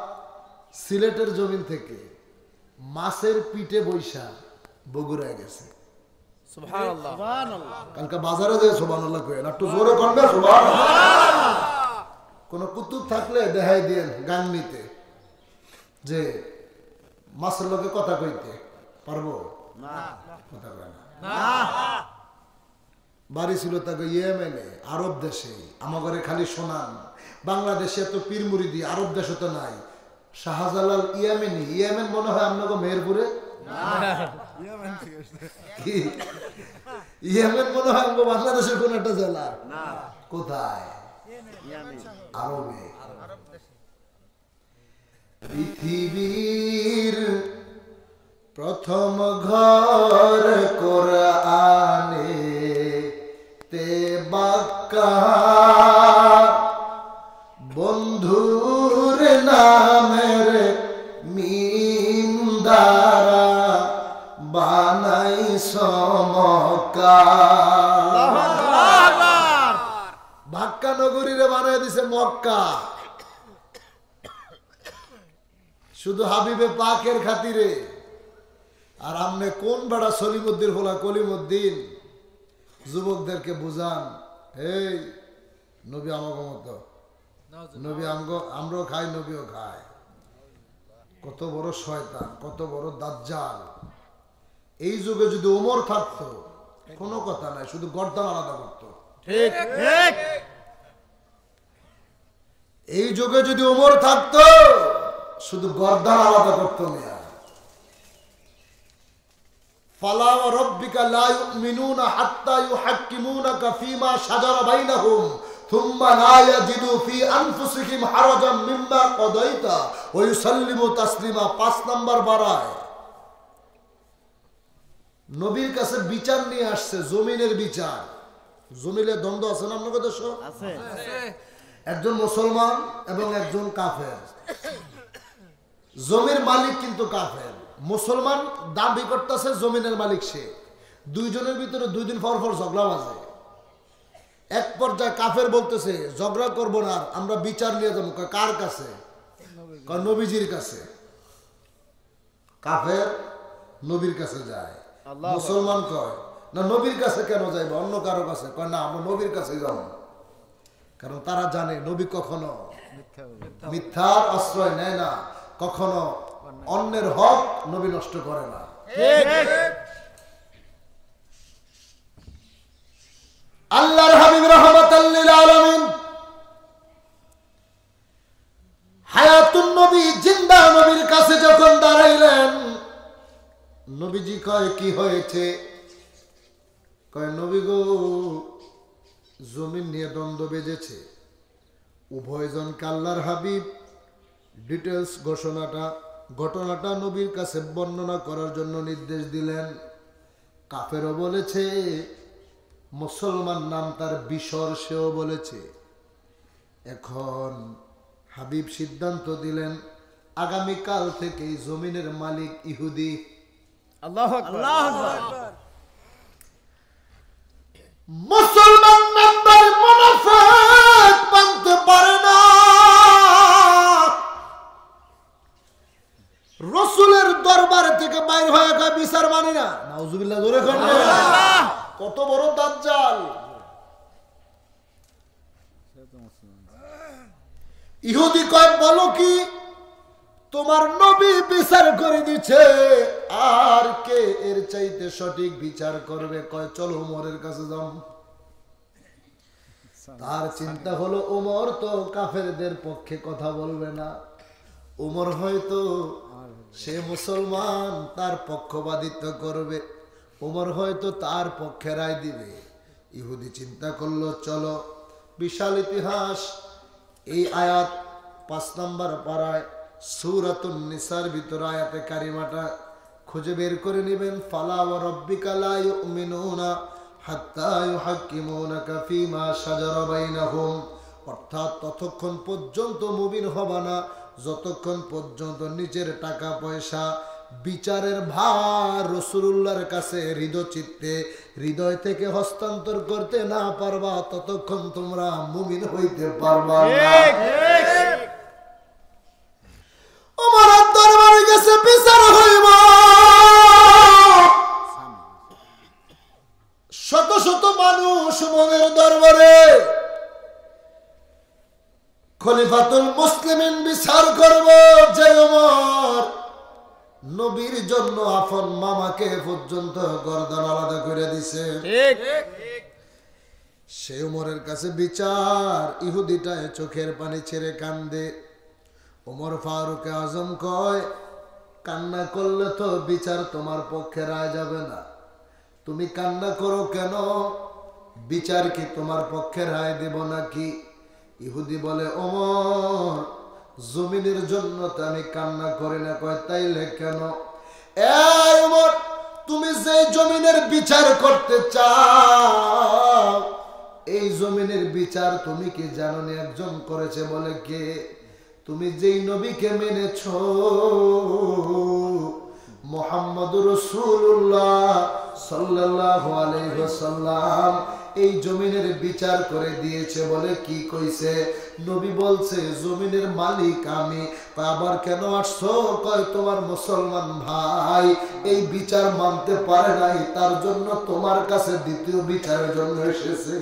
সিলেটের জমিন থেকে মাছের পিঠে বৈশা বগুড়ায় গেছে। সুবহানাল্লাহ সুবহানাল্লাহ। কালকে বাজারে যে সুবহানাল্লাহ কইেন, একটু জোরে করবে সুবহানাল্লাহ। কোন কুতুব থাকলে দেখাই দিয়েন গান নিতে, যে মাছের লোকে কথা কইতে পারবো না, কথা কয় না। বাড়ি ছিল তাকে ইয়েমেনে, আরব দেশে। আমাদের খালি শোনান বাংলাদেশে এত পীর মুরিদি, আরব দেশে তো নাই। শাহজালাল ইয়েমেনি, ইয়েমেন মনে হয় আপনাকে মেহেরপুরে, ইয়েমেন মনে হয় আমাকে বাংলাদেশের কোন একটা জেলা, কোথায়? আরবে। পৃথিবীর প্রথম ঘর কোরআনে তে বাক্কা, বন্ধুর নামের মিম দ্বারা বানাই সমকা। বাক্কা নগরীরে বানাই দিছে মক্কা, শুধু হাবিবে পাকের খাতিরে। আর আমনে কোন বেড়া সলিমুদ্দিন হলা কলিমুদ্দিন যুবকদেরকে বুঝান, এই নবী আমাকে মতো, নবী আমরাও খাই, নবীও খায়। কত বড় শয়তান, কত বড় দাজ্জাল। এই যুগে যদি ওমর থাকতো কোনো কথা নাই, শুধু গর্দান আলাদা করতো। ঠিক ঠিক। এই যুগে যদি ওমর থাকতো শুধু গর্দান আলাদা করতো না। ফালা ওয়া রাব্বিকা লা ইউমিনুনা হাত্তা ইউহাক্কিমুনাকা ফীমা শাজারা বাইনাহুম থুম্মা লা ইয়াজিদু ফি আনফুসিহিম হারাজাম মিম্মা কাদাইতা ওয়া ইউসাল্লিমু তাসলিমা। 5 নাম্বার বাড়ায় নবীর কাছে বিচার নিয়ে আসছে, জমিনের বিচার। জমিনে দ্বন্দ্ব আছে না আপনাদের দেশে? আছে। একজন মুসলমান এবং একজন কাফের। জমির মালিক কিন্তু কাফের, মুসলমান দাবি করতেছে জমিনের মালিক সে। দুইজনের ভিতরে 2 দিন পর পর ঝগড়া বাজে। এক পর্যায়ে কাফের বলতেছে ঝগড়া করব না, আমরা বিচার নিয়ে যাবো। কার কাছে? নবীজির কাছে। কাফের নবীর কাছে যায়, মুসলমান কয় না নবীর কাছে কেন যাইব, অন্য কারো কাছে। কয় না, আমরা নবীর কাছে যাব, কারণ তারা জানে নবী কখনো মিথ্যার আশ্রয় নেয় না, কখনো অন্যের হক নবী নষ্ট করে না। আল্লাহর হাবিব রাহমাতাল লিল আলামিন হায়াতুন নবী জিন্দা নবীর কাছে যখন দাঁড়াইলেন, নবীজি কয় কি হয়েছে? কয় নবী গো, জমিন নিয়ে দ্বন্দ্ব বেজেছে। উভয়জনকে আল্লাহর হাবিব ডিটেলস ঘটনাটা নবীর কাছে বর্ণনা করার জন্য নির্দেশ দিলেন। কাফেরও বলেছে, মুসলমান নাম তার বিশর, সেও বলেছে। এখন হাবিব সিদ্ধান্ত দিলেন আগামীকাল থেকে জমিনের মালিক ইহুদি। আল্লাহু আকবার আল্লাহু আকবার। মুসলমান নাম্বার মুনাফিক বানতে পারে না। রাসূলের দরবার থেকে বাইর হয়ে গা বিচার মানি না। নাউজুবিল্লাহ, জোরে কোন আল্লাহ। কত বড় দাজ্জাল। ইহুদি কয় বলো কি, তোমার নবী বিচার করে দিচ্ছে, আর কে এর চাইতে সঠিক বিচার করবে? কয় চলো ওমরের কাছে যাও। তার চিন্তা হলো ওমর তো কাফেরদের পক্ষে কথা বলবে না, ওমর হয়তো সে মুসলমান, তার পক্ষপাতিত্ব করবে, ওমর হয়তো তার পক্ষে রায় দিবে। ইহুদি চিন্তা করলো চলো, বিশাল ইতিহাস। এই আয়াত 5 নম্বর পারায় সূরাতুন নিসার ভিতর আয়াতে কারিমাটা খুঁজে বের করে নেবেন। ফালা ওয়া রাব্বিকা লা ইউমিনুনা হাত্তা ইউহাক্কিমুনাকা ফীমা শাজারা বাইনাহুম, অর্থাৎ ততক্ষণ পর্যন্ত মুমিন হবা না যতক্ষণ পর্যন্ত নিজের টাকা পয়সা বিচারের ভার রাসূলুল্লাহর কাছে হৃদয় থেকে হস্তান্তর করতে না পারবা, ততক্ষণ তোমরা মুমিন হইতে পারবা না। ওমরের দরবারে গেছে বিচার হইব, শত শত মানুষ ওমরের দরবারে, খলিফাতুল মুসলিমিন বিচার করব যে ওমর নবীর জন্য আপন মামাকে পর্যন্ত গর্দান আলাদা করে দিছে। সে ওমরের কাছে বিচার, ইহুদিটায় চোখের পানি ছেড়ে কান্দে। ওমর ফারুক আজম কয়, কান্না করলে তো বিচার তোমার পক্ষে রায় যাবে না, তুমি কান্না করো কেন? বিচার কি তোমার পক্ষে রায় দেব নাকি? ইহুদি বলে, ওমর জমিনের জন্য তো আমি কান্না করি না। কয়, তাইলে কেন? এই ওমর, তুমি যে জমিনের বিচার করতে চাও, এই জমিনের বিচার তুমি কি জানো না একজন করেছে? বলে, কে? তুমি যেই নবীকে মেনেছ মুহাম্মদুর রাসূলুল্লাহ সাল্লাল্লাহু আলাইহি ওয়াসাল্লাম, এই জমিনের বিচার করে দিয়েছে। বলে, কি কইছে? নবী বলছে জমিনের মালিক আমি। আবার কেন আসছো? কয়, তোমার মুসলমান ভাই এই বিচার মানতে পারে নাই, তার জন্য তোমার কাছে দ্বিতীয় বিচারের জন্য এসেছে।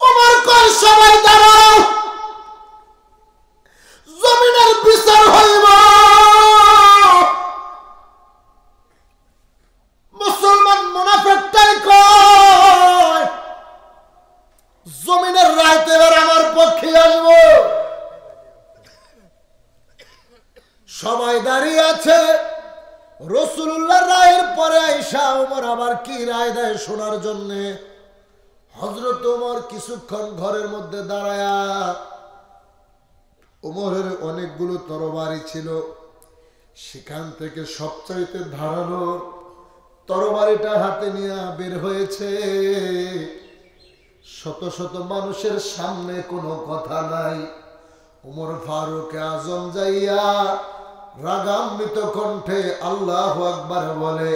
ওমর কয়, সবাই দাঁড়াও, জমিনের বিচার হইব। মুসলমান মুনাফিকটাই কয়, জমিনের রায় তো এবার আমার পক্ষে আসবো। সবাই দাঁড়িয়ে আছে, রাসূলুল্লাহর রায়ের পরে আয়েশা ওমর আবার কি রায় দেয় শোনার জন্যে। হযরত ওমর কিছুক্ষণ ঘরের মধ্যে দাঁড়ায়া, ওমরের অনেকগুলো তরবারি ছিল, সেখান থেকে সবচাইতে ধারালো তরবারিটা হাতে নিয়ে বের হয়েছে। শত শত মানুষের সামনে কোনো কথা নাই। ওমর ফারুক আজম যাইয়া রাগান্বিত কণ্ঠে আল্লাহু আকবার বলে,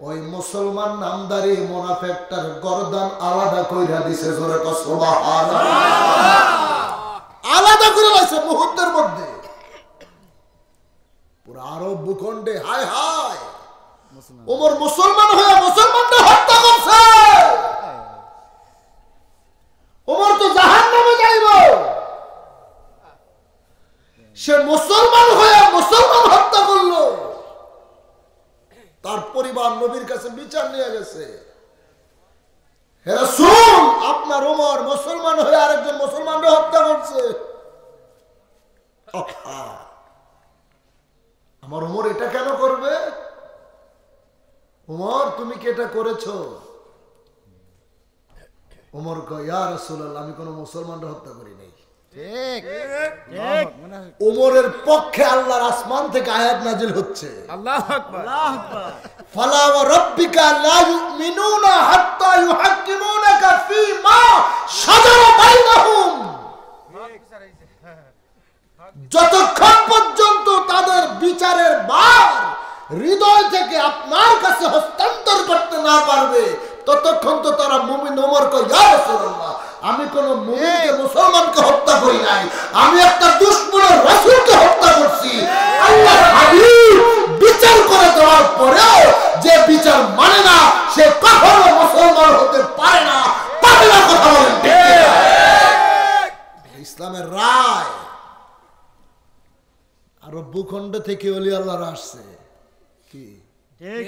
ওই মুসলমান নামদারি মুনাফিকটার গর্দান আলাদা কইরা দিছে। জোরে কও সুবহানাল্লাহ। আলাদা করে লাইছে মুহূর্তের মধ্যে। পুরো আরব ভূখণ্ডে হায় হায়, ওমর মুসলমান হয়ে মুসলমানদের হত্যা করছে। ওমর তো জাহান্নামে যাইব, সে মুসলমান হয়ে মুসলমান হত্যা করলো। তার পরিবার নবীর কাছে বিচার নিয়ে গেছে, হে রাসূল, আপনার ওমর মুসলমান হয়ে আরেকজন মুসলমানকে হত্যা করছে। আমার ওমর এটা কেন করবে? ওমর, তুমি কি এটা করেছো? ওমর কয়, ইয়া রাসূলুল্লাহ, আমি কোন মুসলমানকে হত্যা করি নাই। ঠিক। ওমরের পক্ষে আল্লাহর আসমান থেকে আয়াত নাজিল হচ্ছে, আল্লাহু আকবার, আল্লাহু আকবার। ফালা ওয়া রাব্বিকা লা ইউমিনুনা হাত্তা ইউহাক্কিমুনাকা ফীমা শাজারা বাইনাহুম, যতক্ষণ পর্যন্ত তাদের বিচারের ভার হৃদয় থেকে আপনার কাছে হস্তান্তর করতে না পারবে, ততক্ষণ তো তারা মুমিন। ওমর কয়, ইয়া রাসূলুল্লাহ, আমি কোন মুমিনকে মুসলমানকে হত্যা করি নাই, আমি একটা দুশমনের রাসূলকে হত্যা করছি। আল্লাহর হাবিব বিচার করে দেওয়ার পরেও যে বিচার মানে না, সে কখনো মুসলমান হতে পারে না। পারে না, কথা বলেন ঠিক কিনা? ইসলামের রায় আরব ভূখণ্ড থেকে ওলি আল্লাহর আসছে। কি ঠিক।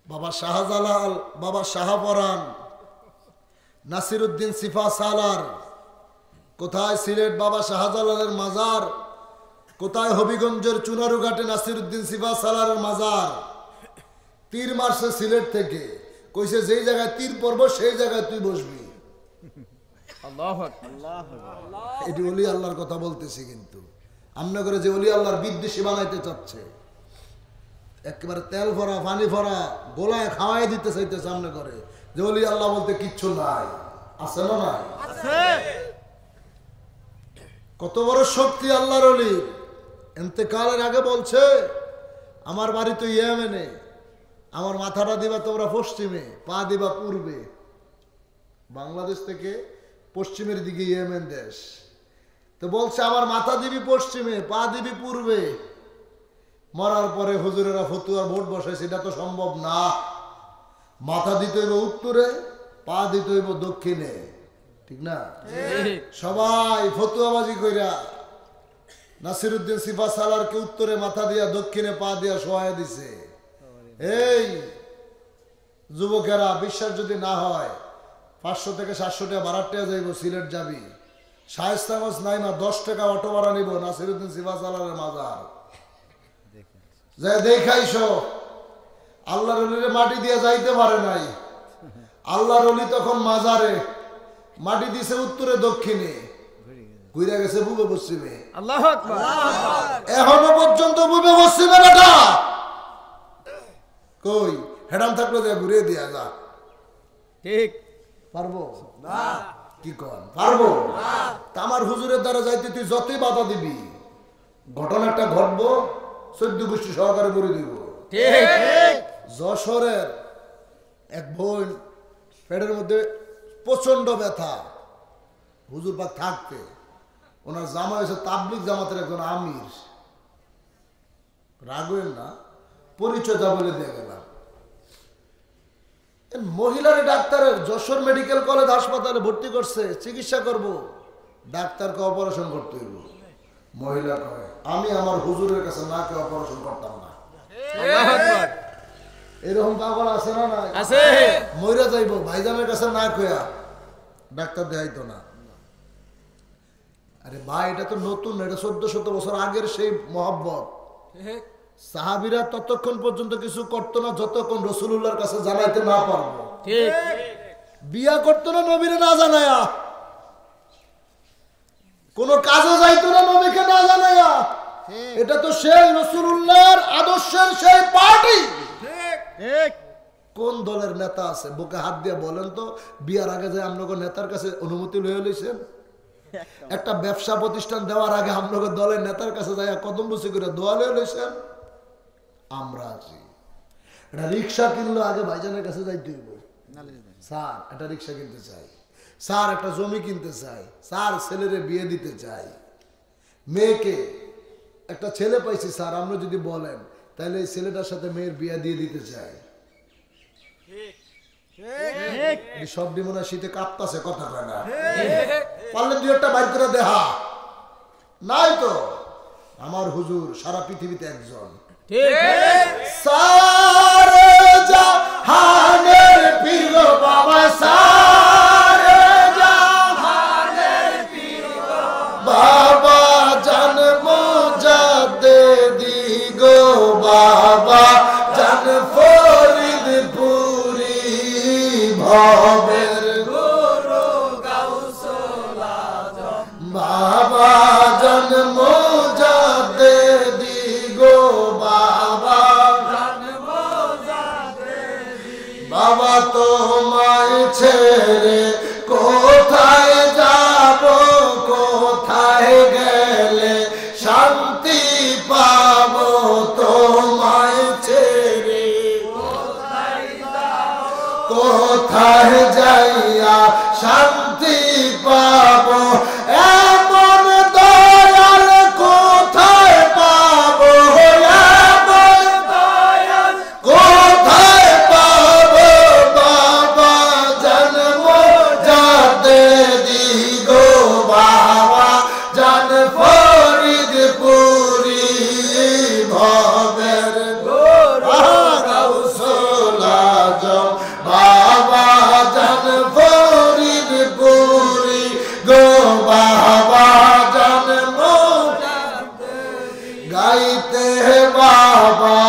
বাবা শাহজালাল, বাবা শাহপরান, নাসিরউদ্দিন সিফা সালার, কোথায় সিলেট বাবা শাহজালালের মাজার, কোথায় হবিগঞ্জের চুনারুঘাটে নাসিরউদ্দিন সিফা সালারের মাজার। তীর মারছে সিলেট থেকে, কইছে যেই জায়গায় তীর পড়ব সেই জায়গায় তুই বসবি। আল্লাহু আকবার, আল্লাহু আকবার। এটি ওলি আল্লাহর কথা বলতেছি, কিন্তু আমরা করে যে ওলি আল্লাহর বিদ্বেষী বানাইতে চাচ্ছে। একেবারে তেল ভরা পানি ভরা গোলায় খাওয়াই দিতে চাইতে সামনে করে যে ওলি আল্লাহ বলতে কিচ্ছু নাই, আছে না নাই? কত বড় শক্তি আল্লাহর ওলি। ইন্তেকালের আগে বলছে আমার বাড়ি তো ইয়েমেনে, আমার মাথাটা দিবা তোমরা পশ্চিমে, পা দিবা পূর্বে। বাংলাদেশ থেকে পশ্চিমের দিকে ইয়েমেন দেশ, তো বলছে আমার মাথা দিবি পশ্চিমে, পা দিবি পূর্বে। মরার পরে হুজুরেরা ফতুয়ার ভোট বসাইছে, এটা তো সম্ভব না। মাথা দিতে হইব উত্তরে, পা দিতে হইব দক্ষিণে, ঠিক না? সবাই ফতুয়াবাজি কইরা নাসিরউদ্দিন সিফা সালারকে উত্তরে মাথা দিয়া দক্ষিণে পা দিয়া শোয়া দিছে। এই যুবকেরা, বিশ্বাস যদি না হয় 500 থেকে 700 টাকা ভাড়া টেয়া যাইব, সিলেট যাবি, শায়েস্তাগঞ্জ নাই না 10 টাকা অটো ভাড়া নিব, নাসিরউদ্দিন সিফা সালারের মাজার যে দেখাইছো। আল্লাহর ওলিরে মাটি দিয়ে যাইতে পারে নাই, আল্লাহর ওলি তখন মাজারে মাটি দিছে উত্তরে দক্ষিণে, ঘুরে গেছে পূবে পশ্চিমে। আল্লাহু আকবার। এখনো পর্যন্ত পূবে পশ্চিমে বেটা কই হেডাম থাকলে যে ঘুরে দিয়া যা, ঠিক পারবো না? কি কর পারবো না? আমার হুজুরের দ্বারা যাইতে তুই যতই বাধা দিবি, ঘটনাটা ঘটবো 14 গোষ্ঠী সহকারে করে দিব। ঠিক যশোরের এক বোন পেটের মধ্যে প্রচন্ড ব্যথা, হুজুর পাক থাকতে ওনার জামা হয়েছে তাবলিগ জামাতের একজন আমির, রাগবেন না, পরিচয়টা বলে দিয়ে গেলাম। মহিলার ডাক্তারের যশোর মেডিকেল কলেজ হাসপাতালে ভর্তি করছে, চিকিৎসা করব, ডাক্তারকে অপারেশন করতে হইব। মহিলা কয় আমি আমার হুজুরের কাছে না কে অপারেশন করতাম না। আল্লাহু আকবার। এরকম পাগল আছে না? না আছে। মইরা যাইব ভাইজানের কাছে না কয়া ডাক্তার দেখাইতো না। আরে ভাই, এটা তো নতুন, এটা 1400 বছর আগের সেই মহব্বত। সাহাবীরা ততক্ষণ পর্যন্ত কিছু করতো না যতক্ষণ রাসূলুল্লাহর কাছে জানাইতে না পারবো। ঠিক বিয়া করতো না নবীরে না জানায়া, কোন কাজে যাইতো না নবীকে না জানায়া। এটা তো সেই রাসূলুল্লাহর আদর্শের সেই পার্টি। ঠিক কোন দলের নেতা আছে বুকে হাত দিয়ে বলেন তো, বিয়ার আগে যে আপনাকে নেতার কাছে অনুমতি লয়ে লইছেন? একটা ব্যবসা প্রতিষ্ঠান দেওয়ার আগে আপনাকে দলের নেতার কাছে যাই কদম বসে করে দোয়া লয়ে লইছেন? আমরা আছি। একটা রিক্সা কিনলো আগে ভাইজানের কাছে যাইতে হইব, স্যার একটা রিক্সা কিনতে চাই, স্যার একটা জমি কিনতে চাই, স্যার ছেলেরে বিয়ে দিতে চাই, মেয়েকে একটা ছেলে পাইছি স্যার, আমরা যদি বলেন তাহলে এই ছেলেটার সাথে মেয়ের বিয়ে দিয়ে দিতে চাই। সব ডিমনা শীতে কাঁপতাছে, কথা কয় না। পারলে 2-1টা বাইর করে দেখা, নাই তো আমার হুজুর সারা পৃথিবীতে একজন। ঠিক সারে জাহানের পীর বাবা, সারে জাহানের পীর বাবা, জন্ম মুজাদ্দিদি গো বাবা, জান ফরিদপুরি ভবের গুরু গাউসুল আজম বাবা, জন্ম মুজাদ্দিদি গো বাবা, বাবা তোমায় ছেড়ে কোথায় যাব, কোথায় গেলে শান্তি পাবো, তোমায় ছেড়ে কোথায় যাইয়া শান্তি পাবো, এমন দয়াল কোথায় পাবো, এমন দয়াল কোথায় পাবো, বাবা জন্ম যাতে দিগো বাবা, জান ফরিদপুরি ভবের গাউসুল আজম বাবা, জান ফরিদপুরি গো বাবা, জন্ম গাইতে বাবা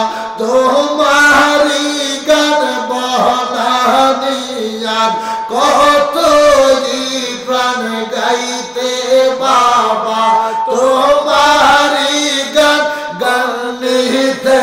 তোমারি গান বহনানিয়ার, কতই প্রাণ গাইতে বাবা তোমারি গান, গান নিতে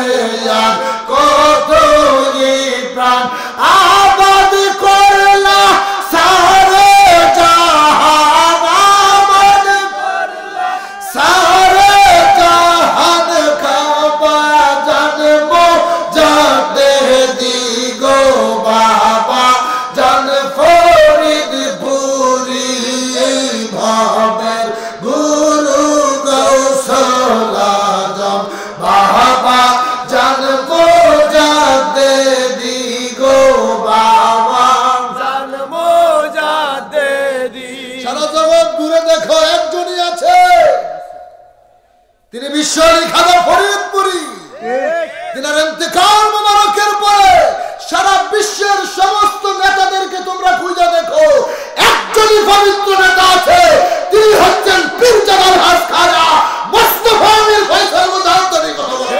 জগৎ ঘুরে দেখো, একজনই আছে, তিনি বিশ্বরী খাজা ফরিদপুরি। তিনার ইন্তেকাল মোবারকের পরে সারা বিশ্বের সমস্ত নেতাদেরকে তোমরা খুঁজে দেখো, একজনই পবিত্র নেতা আছে, তিনি হচ্ছেন পীর জালাল হাস খাজা মুস্তাফা আমির ফয়সাল মুজাহিদ। কথা বলে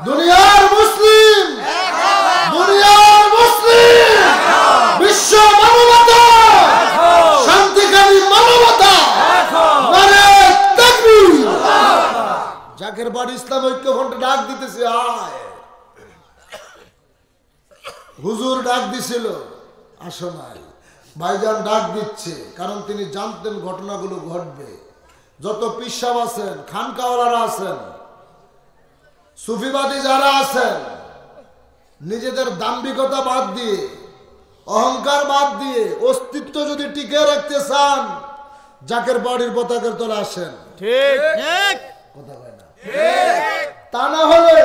দুনিয়ার মুসলিম, দুনিয়ার মুসলিম, বিশ্ব মানবতা, শান্তিকামী মানবতা, নারে তাকবীর। জাকের বাড়ি ইসলাম ঐক্য ফ্রন্টে ডাক দিতেছে, আয় হুজুর ডাক দিছিল, আসো নাই। ভাইজান ডাক দিচ্ছে, কারণ তিনি জানতেন ঘটনাগুলো ঘটবে। যত পিসাব আছেন, খানকাওয়ালারা আছেন, সুফিবাদী যারা আছেন, নিজেদের দাম্ভিকতা বাদ দিয়ে, অহংকার বাদ দিয়ে অস্তিত্ব যদি টিকে রাখতে চান, জাকের বাড়ির পতাকার তলে আসেন। ঠিক ঠিক কথা হয় না, তা না হলে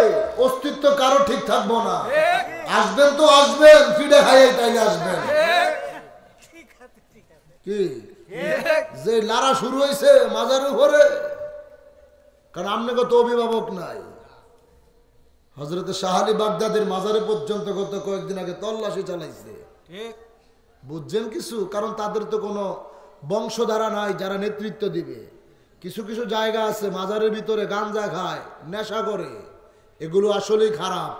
অস্তিত্ব কারো ঠিক থাকবো না। আসবেন তো আসবেন, ফিডে খাইয়ে তাইলে আসবেন। কি যে লারা শুরু হয়েছে মাজার উপরে, কারণ আপনাকে তো অভিভাবক নাই। হযরত শাহ আলী বাগদাদের মাজারে পর্যন্ত গত কয়েকদিন আগে তল্লাশি চালাইছে। বুঝছেন কিছু? কারণ তাদের তো কোনো বংশধারা নাই যারা নেতৃত্ব দিবে। কিছু কিছু জায়গা আছে মাজারের ভিতরে গাঞ্জা খায়, নেশা করে, এগুলো আসলেই খারাপ।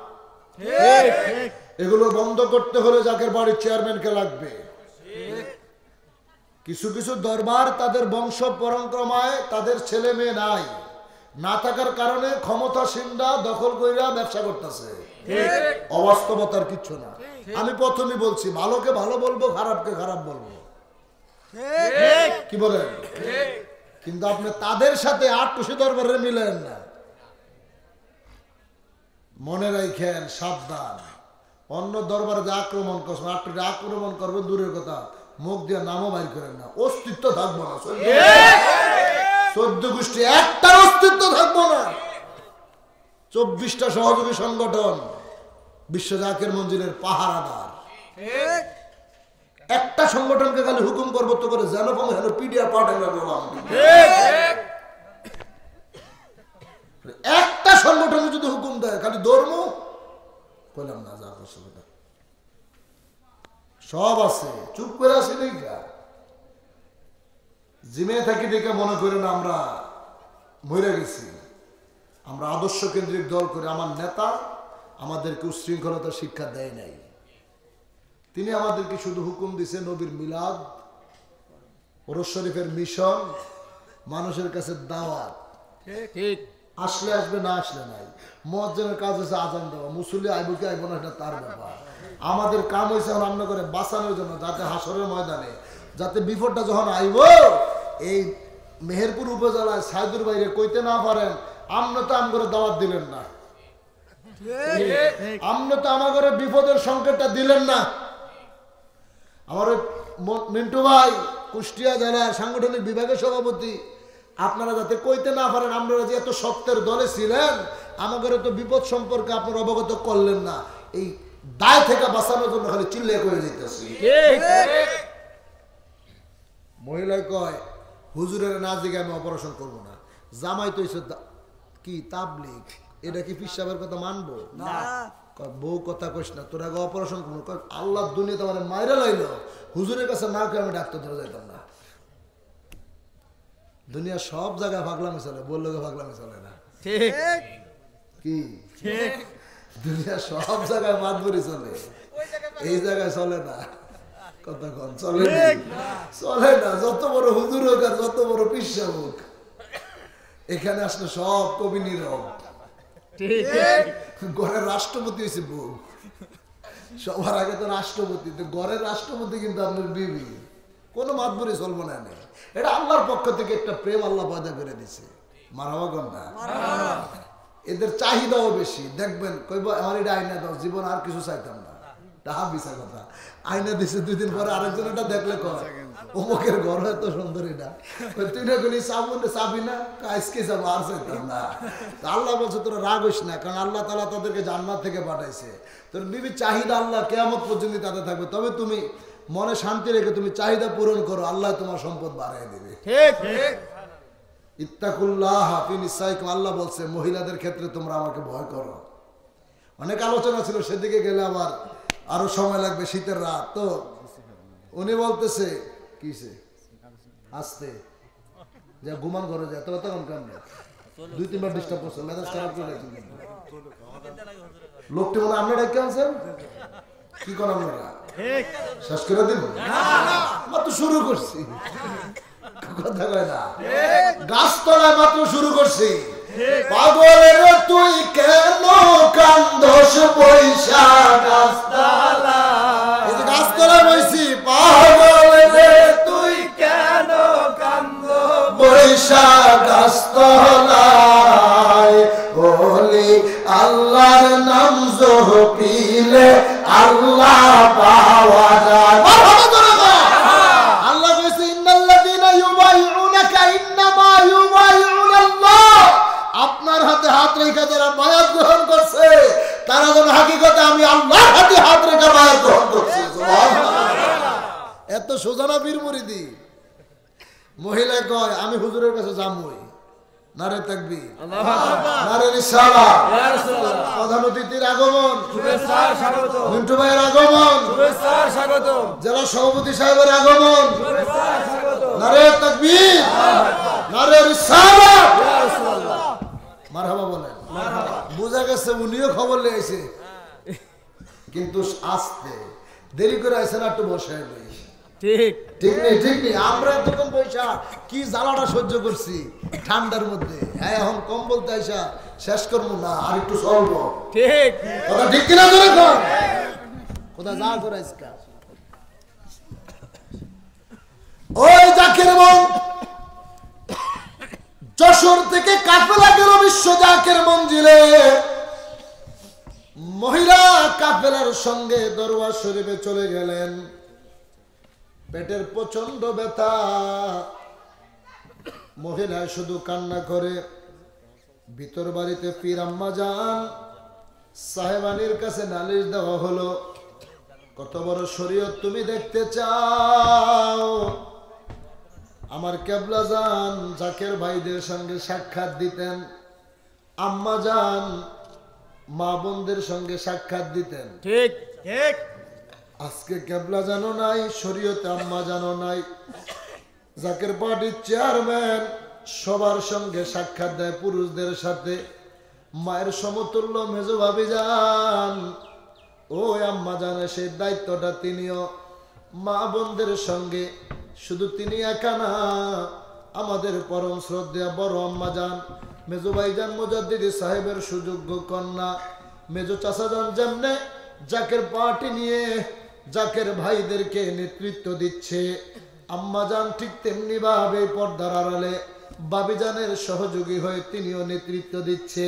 এগুলো বন্ধ করতে হলে জাকের বাড়ির চেয়ারম্যানকে লাগবে। কিছু কিছু দরবার তাদের বংশ পরম্পরায় তাদের ছেলে মেয়ে নাই, না থাকার কারণে ক্ষমতাসীনরা দখল কইরা ব্যবসা করতেছে। অবাস্তবতার কিচ্ছু না। আমি প্রথমেই বলছি, ভালোকে ভালো বলবো, খারাপকে খারাপ বলবো। কি বলেন? কিন্তু আপনি তাদের সাথে আটটুসি দরবারে মিলেন না। মনে রাখেন, সাবধান। অন্য দরবারে যে আক্রমণ করছেন, আটটুটি আক্রমণ করবেন দূরের কথা, মুখ দিয়ে নামও বাইর করেন না, অস্তিত্ব থাকবো না। 14 গোষ্ঠী একটা অস্তিত্ব থাকবো না। 24টা সহযোগী সংগঠন বিশ্ব জাকের মঞ্জিলের পাহারাদার। একটা সংগঠনকে খালি হুকুম করবো তো করে যেন পাবো হেন পিডিয়া পাঠাই বললাম। একটা সংগঠন যদি হুকুম দেয় খালি ধর্ম কইলাম না, যা অসুবিধা সব আছে, চুপ করে আসি দেখা জিমে থাকি দেখে মনে করেন আমরা মরে গেছি। আমরা আদর্শ কেন্দ্রিক দল করে, আমার নেতা আমাদেরকে উশৃঙ্খলতা শিক্ষা দেয় নাই। তিনি আমাদেরকে শুধু হুকুম দিছে নবীর মিলাদ, ওরস শরীফের মিশন, মানুষের কাছে দাওয়াত। ঠিক আসলে আসবে, না আসলে নাই। মুয়াজ্জিনের কাজ হচ্ছে আজান দেওয়া, মুসল্লি আইব কি আইব না এটা তার ব্যাপার। আমাদের কাম হয়েছে রান্না করে বাঁচানোর জন্য, যাতে হাসরের ময়দানে যাতে বিপদটা যখন আইব এই মেহেরপুর উপজেলায় সাইদুর বাইরে কইতে না পারেন, আপনি তো আমার দাওয়াত দিলেন না, আপনি তো আমার ঘরে বিপদের সংকেতটা দিলেন না। আমার মিন্টু ভাই কুষ্টিয়া জেলার সাংগঠনিক বিভাগের সভাপতি, আপনারা যাতে কইতে না পারেন আপনারা যে এত সত্যের দলে ছিলেন, আমাদের তো বিপদ সম্পর্কে আপনারা অবগত করলেন না, এই দায় থেকে বাঁচানোর জন্য খালি চিল্লিয়ে করে যেতেছি। মহিলা কয় হুজুরের না দিকে আমি অপারেশন করবো না, জামাই তো কি তাবলিগ, এটা কি পীর সাহেবের কথা মানবো না? বউ কথা কইস না, তোর আগে অপারেশন করবো। আল্লাহ দুনিয়াতে আমার মাইরা লাইল, হুজুরের কাছে না কেউ আমি ডাক্তার ধরে যাইতাম না। দুনিয়া সব জায়গায় ভাগলামি চলে, বললো ভাগলামি চলে না। ঠিক কি দুনিয়া সব জায়গায় মাতবরি চলে, এই জায়গায় চলে না। কথা কন চলে চলে না। যত বড় হুজুর হোক আর যত বড় পীর সাহেব হোক, এখানে আসলে সব কবি নীরব। ঘরের রাষ্ট্রপতি হয়েছে বউ, সবার আগে তো রাষ্ট্রপতি, তো ঘরের রাষ্ট্রপতি কিন্তু আপনার বিবি। কোনো মাতবুরি চলবো না। এটা আল্লাহর পক্ষ থেকে একটা প্রেম আল্লাহ পয়দা করে দিছে। মারহাবা গন্ডা, এদের চাহিদাও বেশি। দেখবেন কইব আমার এটা আইনা দাও, জীবন আর কিছু চাইতাম না। তাহা বিশা কথা। আইনা দিছে, 2 দিন পরে আরেকজন এটা দেখলে কয় অমুকের ঘর এত সুন্দর, এটা তুই না গেলি চাবি না, আজকে যাবো, আর চাইতাম না। আল্লাহ বলছে তোরা রাগ হইস না, কারণ আল্লাহ তাআলা তাদেরকে জান্নাত থেকে পাঠাইছে। তোর বিবি চাহিদা আল্লাহ কিয়ামত পর্যন্ত তাদের থাকবে। তবে তুমি মনে শান্তি রেখে তুমি চাহিদা পূরণ করো, আল্লাহ তোমার সম্পদ বাড়াই দেবে। ঠিক ঠিক। ইত্তাকুল্লাহ ফি নিসাইকুম, আল্লাহ বলছে মহিলাদের ক্ষেত্রে তোমরা আমাকে ভয় করো। অনেক আলোচনা ছিল, সেদিকে গেলে আবার আরো সময় লাগবে, শীতের রাত তো। উনি বলতেছে কিসে আসতে যা ঘুমান ঘরে যায়, তবে তখন কেমন 2-3 বার ডিস্টার্ব করছে, মেজাজ খারাপ করে লোকটি বলে আপনারা কে আছেন, কি করেন আপনারা, শেষ করে দিন, মাত্র শুরু করছি, কথা কয় না, গাছতলায় মাত্র শুরু করছি। পাগলের তুই কেন কান্দোস বৈশা গাছতলায়, এই যে গাছতলায় বইছি, পাগলের তুই কেন কান্দো বৈশা গাছতলায়, বলি আল্লাহর নাম জপিলে আল্লাহ পাওয়া যায়। আল্লাহ কইছে ইন্নাল্লাযীনা ইউবাইউনাকা ইন্নামা ইউবাইউনাল্লাহ, আপনার হাতে হাত রেখে যারা বায়াত গ্রহণ করছে তারা যেন হাকিকতে আমি আল্লাহর হাতে হাত রেখে বায়াত গ্রহণ করছি। সুবহানাল্লাহ। এত সোজানা বীর মুরিদি। মহিলা কয় আমি হুজুরের কাছে যামই, নারে তাকবীর, আল্লাহু আকবার, নারে রিসালাত, ইয়া রাসূলুল্লাহ, প্রধান অতিথির আগমন, শুভেচ্ছা স্বাগত, মিন্টু ভাইয়ের আগমন, শুভেচ্ছা স্বাগত, জেলা সভাপতি সাহেবের আগমন, শুভেচ্ছা স্বাগত, নারে তাকবীর, নারে রিসালাত, ইয়া রাসূলুল্লাহ, মারহাবা বলেন, মারহাবা। বুঝা গেছে উনিও খবর নিয়ে আইছে, কিন্তু আসতে দেরি করে আইছে না, একটু বসে লই। ঠিক ঠিক নেই, ঠিক নেই। আমরা তখন পয়সা কি জ্বালাটা সহ্য করছি ঠান্ডার মধ্যে, হ্যাঁ এখন কম বলতে আইসা শেষ করবো না, আর একটু চলবো। ঠিক কথা, ঠিক কিনা ধরে কর কোথা যা করে আজকা। ওই জাকের মন যশোর থেকে কাফেলা গেল বিশ্ব জাকের মঞ্জিলে, মহিলা কাফেলার সঙ্গে দরবার শরীফে চলে গেলেন। পেটের প্রচন্ড ব্যথা, মহিলা শুধু কান্না করে। ভিতর বাড়িতে পীর আম্মা জান সাহেবানির কাছে নালিশ দেওয়া হলো, কত বড় শরীয়ত তুমি দেখতে চাও? আমার কেবলা জান জাকের ভাইদের সঙ্গে সাক্ষাৎ দিতেন, আম্মা জান মা বোনদের সঙ্গে সাক্ষাৎ দিতেন। ঠিক ঠিক। আজকে কেবলা জানো নাই, শরীয়তে আম্মা জানো নাই। জাকের পার্টির চেয়ারম্যান সবার সঙ্গে সাক্ষাৎ দেয়, পুরুষদের সাথে। মায়ের সমতুল্য মেজো ভাবি যান, ও আম্মা জানে সেই দায়িত্বটা তিনিও মা বোনদের সঙ্গে। শুধু তিনি একা না, আমাদের পরম শ্রদ্ধা বড় আম্মা যান মেজো ভাই যান মুজাদ্দিদি সাহেবের সুযোগ্য কন্যা মেজো চাচা যান যেমনে জাকের পার্টি নিয়ে জাকের ভাইদেরকে নেতৃত্ব দিচ্ছে, আম্মা যান ঠিক তেমনি ভাবে পর্দার আড়ালে বাবিজানের সহযোগী হয়ে তিনিও নেতৃত্ব দিচ্ছে।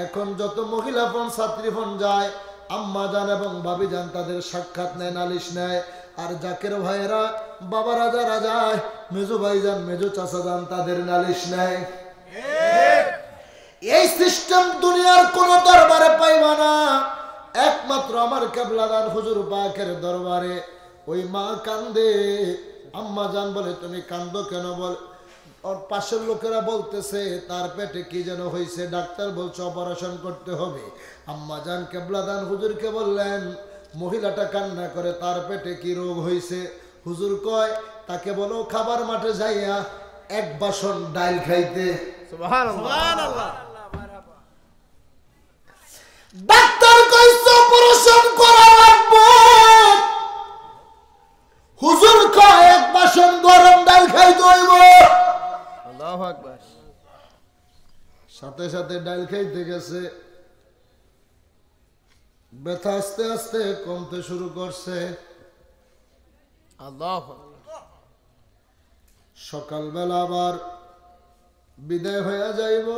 এখন যত মহিলা ফোন ছাত্রী ফোন যায়, আম্মা যান এবং বাবিজান তাদের সাক্ষাৎ নেয়, নালিশ নেয়। আর জাকের ভাইয়েরা বাবারা যারা যায়, মেজো ভাইজান মেজো চাচা যান তাদের নালিশ নেয়। এই সিস্টেম দুনিয়ার কোন দরবারে পাইবা না, একমাত্র আমার কেবলাদান হুজুর পাকের দরবারে। ওই মা কান্দে, আম্মা জান বলে তুমি কান্দো কেন? বল ওর পাশের লোকেরা বলতেছে তার পেটে কি যেন হয়েছে, ডাক্তার বলছে অপারেশন করতে হবে। আম্মা জান কেবলাদান হুজুরকে বললেন মহিলাটা কান্না করে, তার পেটে কি রোগ হয়েছে? হুজুর কয় তাকে বলো খাবার মাঠে যাইয়া এক বাসন ডাইল খাইতে। সুবহানাল্লাহ। ডাক্তার কইছে অপারেশন করা লাগবে, হুজুর কয় এক বাসন গরম ডাল খাইতে হইব। আল্লাহু আকবার। সাথে সাথে ডাল খাইতে গেছে, ব্যথা আস্তে আস্তে কমতে শুরু করছে। আল্লাহু আকবার। সকালবেলা আবার বিদায় হয়ে যাইব।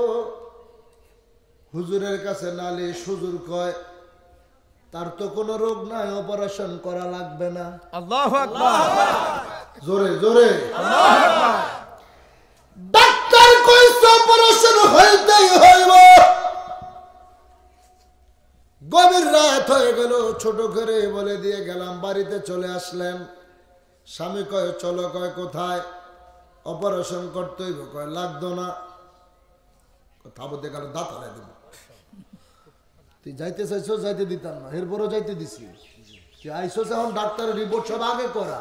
হুজুরের কাছে নালিশ, হুজুর কয় তার তো কোনো রোগ নাই, অপারেশন করা লাগবে না। আল্লাহু আকবার। জোরে জোরে ডাক্তার কইছে অপারেশন হইতেই হইব। গভীর রাত হয়ে গেল, ছোট করে বলে দিয়ে গেলাম, বাড়িতে চলে আসলেন। স্বামী কয় চলো, কয় কোথায়? অপারেশন করতে হইব। কয় লাগতো না। কথা বলতে গেল দাঁত হারাই দেব। তুই যাইতে চাইছো, যাইতে দিতাম না, এরপরও যাইতে দিছি। তুই আইসো এখন ডাক্তারের রিপোর্ট সব আগে করা,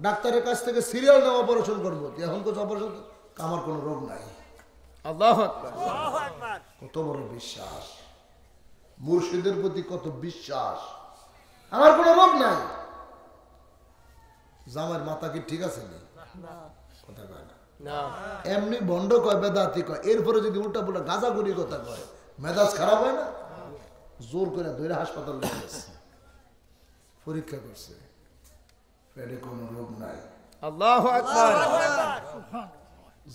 ডাক্তারের কাছ থেকে সিরিয়াল নেওয়া, অপারেশন করবো। তুই এখন কোথাও অপারেশন? আমার কোনো রোগ নাই। আল্লাহু আকবার। কত বড় বিশ্বাস, মুর্শিদের প্রতি কত বিশ্বাস। আমার কোনো রোগ নাই। জামার মাথা কি ঠিক আছে? কথা কয় না, এমনি বন্ড কয়, বেদাতি কয়, এরপরে যদি উল্টা পুল্টা গাঁজাগুড়ি কথা কয়, মেজাজ খারাপ হয় না? জোর করে ধরে হাসপাতাল নিয়ে গেছে, পরীক্ষা করছে, পেটে কোনো রোগ নাই। আল্লাহু আকবার।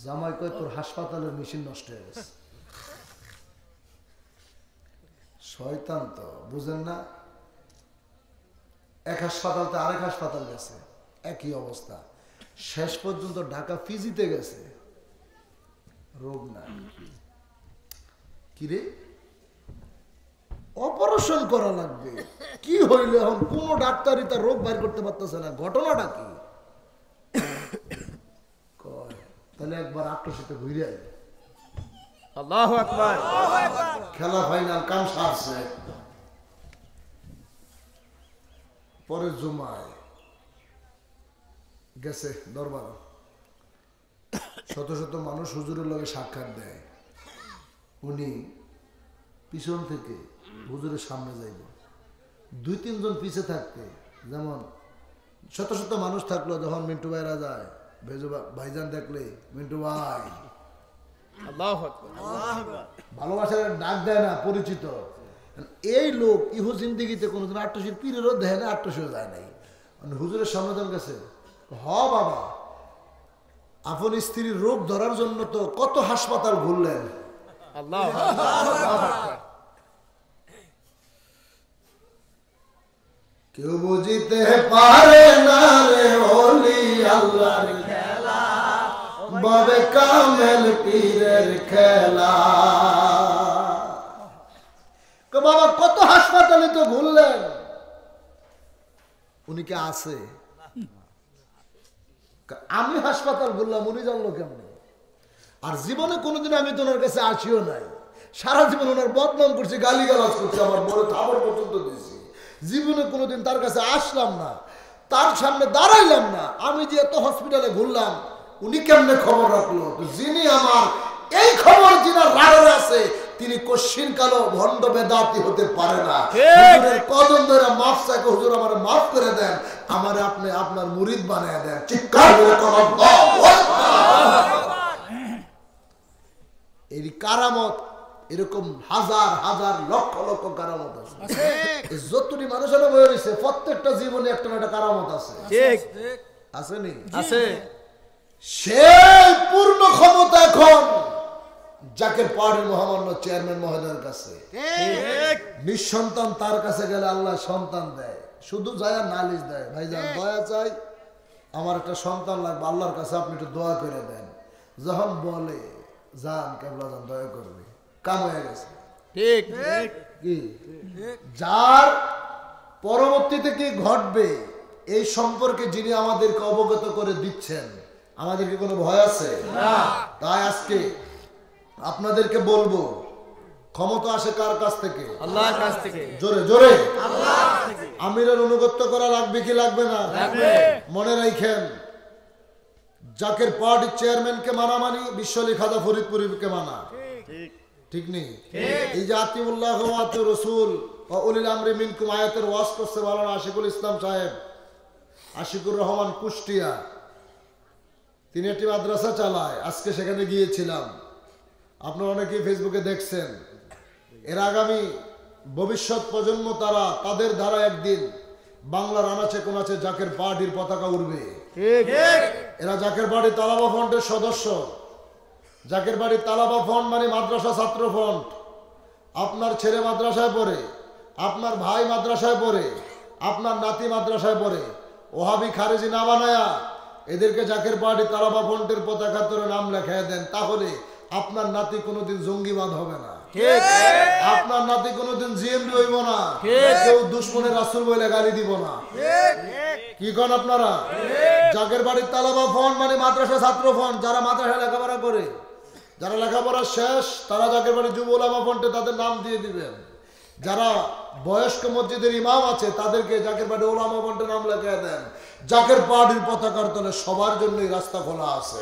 জামাই কয় তোর হাসপাতালের মেশিন নষ্ট হয়ে গেছে। শয়তান তো বুঝেন না, এক হাসপাতাল তো আরেক হাসপাতাল গেছে, একই অবস্থা। শেষ পর্যন্ত ঢাকা ফিজিতে গেছে, রোগ নাই। কিরে অপারেশন করা লাগবে, কি হইলে এখন? কোন ডাক্তারই তার রোগ বাইর করতে পারতেছে না। ঘটনাটা কি? তাহলে একবার আটশোতে ঘুরে আয়। আল্লাহু আকবার। খেলা ফাইনাল, কাম সারছে। পরে জুমায় গেছে দরবার, শত শত মানুষ হুজুরের লগে সাক্ষাৎ দেয়। উনি পিছন থেকে হুজুরের সামনে যাইব, দুই তিনজন পিছে থাকতে, যেমন শত শত মানুষ থাকলো, যখন মিন্টু ভাইরা যায়, ভেজু ভাইজান দেখলে মিন্টু ভাই, আল্লাহু আকবার। ভালোবাসার ডাক দেয় না, পরিচিত। এই লোক ইহু জিন্দিগিতে কোনোদিন আটশোর পীরেরও দেয় না, আটশোও যায় নাই। হুজুরের সামনে যখন গেছে, হ বাবা, আপন স্ত্রীর রোগ ধরার জন্য তো কত হাসপাতাল ঘুরলেন। আল্লাহু আকবার। কেউ বুঝিতে পারে না রে ওলি আল্লাহর খেলা, বাবে কামেল পীরের খেলা। বাবা কত হাসপাতালে তো ঘুরলেন, উনি কি আছে? আমি হাসপাতাল ঘুরলাম, উনি জানলো কেমন? আর জীবনে কোনোদিন আমি তো ওনার কাছে আসিও নাই। সারা জীবন ওনার বদনাম করছি, গালিগালাজ করছি, আমার বড় থাবর পর্যন্ত দিয়েছি। জীবনে কোনোদিন তার কাছে আসলাম না, তার সামনে দাঁড়াইলাম না। আমি যে এত হসপিটালে ঘুরলাম, উনি কেমনে খবর রাখলো? যিনি আমার এই খবর যিনার রাডারে আছে, তিনি কোশ্চিন কালো ভণ্ড বেদাতি হতে পারে না। হুজুরের কদম ধরে মাফ চাইকে, হুজুর আমার মাফ করে দেন, আমারে আপনি আপনার মুরিদ বানিয়ে দেন। চিৎকার করে কোন এই কারামত, এরকম হাজার হাজার লক্ষ লক্ষ কারামত আছে। যতটি মানুষের বয়ে রয়েছে, প্রত্যেকটা জীবনে একটা না একটা কারামত আছে। ঠিক আছে নি? আছে। সেই পূর্ণ ক্ষমতা এখন জাকের পাহাড়ের মহামান্য চেয়ারম্যান মহোদয়ের কাছে। নিঃসন্তান তার কাছে গেলে আল্লাহ সন্তান দেয়, শুধু যায় আর নালিশ দেয়, ভাইজান দয়া চাই, আমার একটা সন্তান লাগবে, আল্লাহর কাছে আপনি একটু দোয়া করে দেন। যখন বলে যান কেবলা যান, দয়া করবে, কাম হয়ে গেছে। ঠিক কি যার পরবর্তীতে কি ঘটবে এই সম্পর্কে যিনি আমাদেরকে অবগত করে দিচ্ছেন, আমাদেরকে কোনো ভয় আছে? তাই আজকে আপনাদেরকে বলবো, ক্ষমতা আসে কার কাছ থেকে? আল্লাহর কাছ থেকে। জোরে জোরে আমিরের অনুগত্য করা লাগবে কি লাগবে না? মনে রাখেন, জাকের পার্টির চেয়ারম্যানকে মানা মানি বিশ্বলি খাজা ফরিদপুরীকে মানা, ঠিক নেই? এই যে আতিউল্লাহ ওয়া আতিউ রাসূল ওয়া উলিল আমরি মিনকুম আয়াতের ওয়াজ করছে মাওলানা আশিকুল ইসলাম সাহেব, আশিকুর রহমান কুষ্টিয়া। তিনি একটি মাদ্রাসা চালায়, আজকে সেখানে গিয়েছিলাম, আপনারা অনেকেই ফেসবুকে দেখছেন। এর আগামী ভবিষ্যৎ প্রজন্ম তারা, তাদের দ্বারা একদিন বাংলার আনাচে কোনাচে জাকের পার্টির পতাকা উড়বে। ঠিক এরা জাকের বাড়ি তালাবা ফ্রন্টের সদস্য। জাকের বাড়ি তালাবা ফ্রন্ট মানে মাদ্রাসা ছাত্র ফ্রন্ট। আপনার ছেলে মাদ্রাসায় পড়ে, আপনার ভাই মাদ্রাসায় পড়ে, আপনার নাতি মাদ্রাসায় পড়ে, ওহাবি খারেজি না বানায়া এদেরকে জাকের বাড়ি তালাবা ফ্রন্টের পতাকা ধরে নাম লেখায় দেন, তাহলে আপনার নাতি কোনোদিন জঙ্গিবাদ হবে না, আপনার নাতি কোনোদিন জিএমবি হইব না, কেউ দুশ্মনের রাসূল বলে গালি দিব না। কি করেন আপনারা? জাকের বাড়ির তালাবা ফন্ড মানে মাদ্রাসা ছাত্র ফন্ড। যারা মাদ্রাসা লেখাপড়া করে, যারা লেখাপড়া শেষ, তারা জাকের বাড়ি যুব ওলামা ফন্ডে তাদের নাম দিয়ে দিবেন। যারা বয়স্ক মসজিদের ইমাম আছে তাদেরকে জাকের বাড়ি ওলামা ফন্ডে নাম লেখায় দেন। জাকের বাড়ির পতাকার তলে সবার জন্যই রাস্তা খোলা আছে।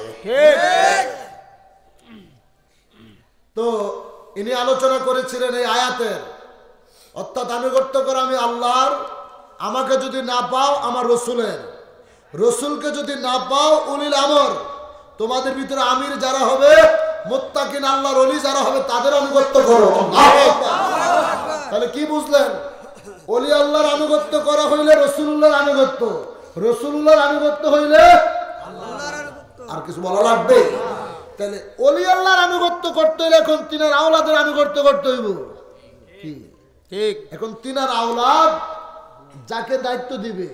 তো ইনি আলোচনা করেছিলেন এই আয়াতের, অর্থাৎ আনুগত্য করে আমি আল্লাহর, আমাকে যদি না পাও আমার রসুলের, রসুলকে যদি না পাও উলিল আমর, তোমাদের ভিতরে আমির যারা হবে, মুত্তাকিন আল্লাহর ওলি যারা হবে, তাদের আনুগত্য করো। তাহলে কি বুঝলেন? ওলি আল্লাহর আনুগত্য করা হইলে রসুলুল্লাহর আনুগত্য, রসুলুল্লাহর আনুগত্য হইলে আর কিছু বলা লাগবে? তাহলে ওলি আল্লাহর আনুগত্য করতে হইলে এখন তিনার আওলাদের আনুগত্য করতে হইব। কি ঠিক? এখন তিনার আওলাদ যাকে দায়িত্ব দিবে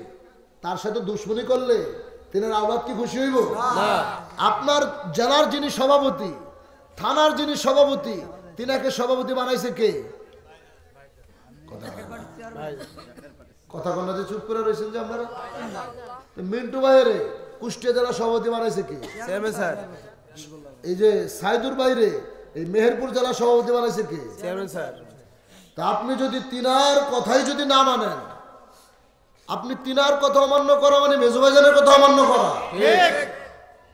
তার সাথে দুশ্মনী করলে তিনার আওলাদ কি খুশি হইব? না। আপনার জেলার যিনি সভাপতি, থানার যিনি সভাপতি, তিনাকে সভাপতি বানাইছে কে? কথা কন্যা যে চুপ করে রয়েছেন যে আপনারা। মিন্টু ভাইরে কুষ্টিয়া জেলা সভাপতি বানাইছে কে? Chairman sir. এই যে সাইদুর বাইরে এই মেহেরপুর জেলা সভাপতি বানাইছে কে? Chairman sir. তা আপনি যদি তিনার কথাই যদি না মানেন, আপনি তিনার কথা অমান্য করা মানে মেজবাজানের কথা অমান্য করা।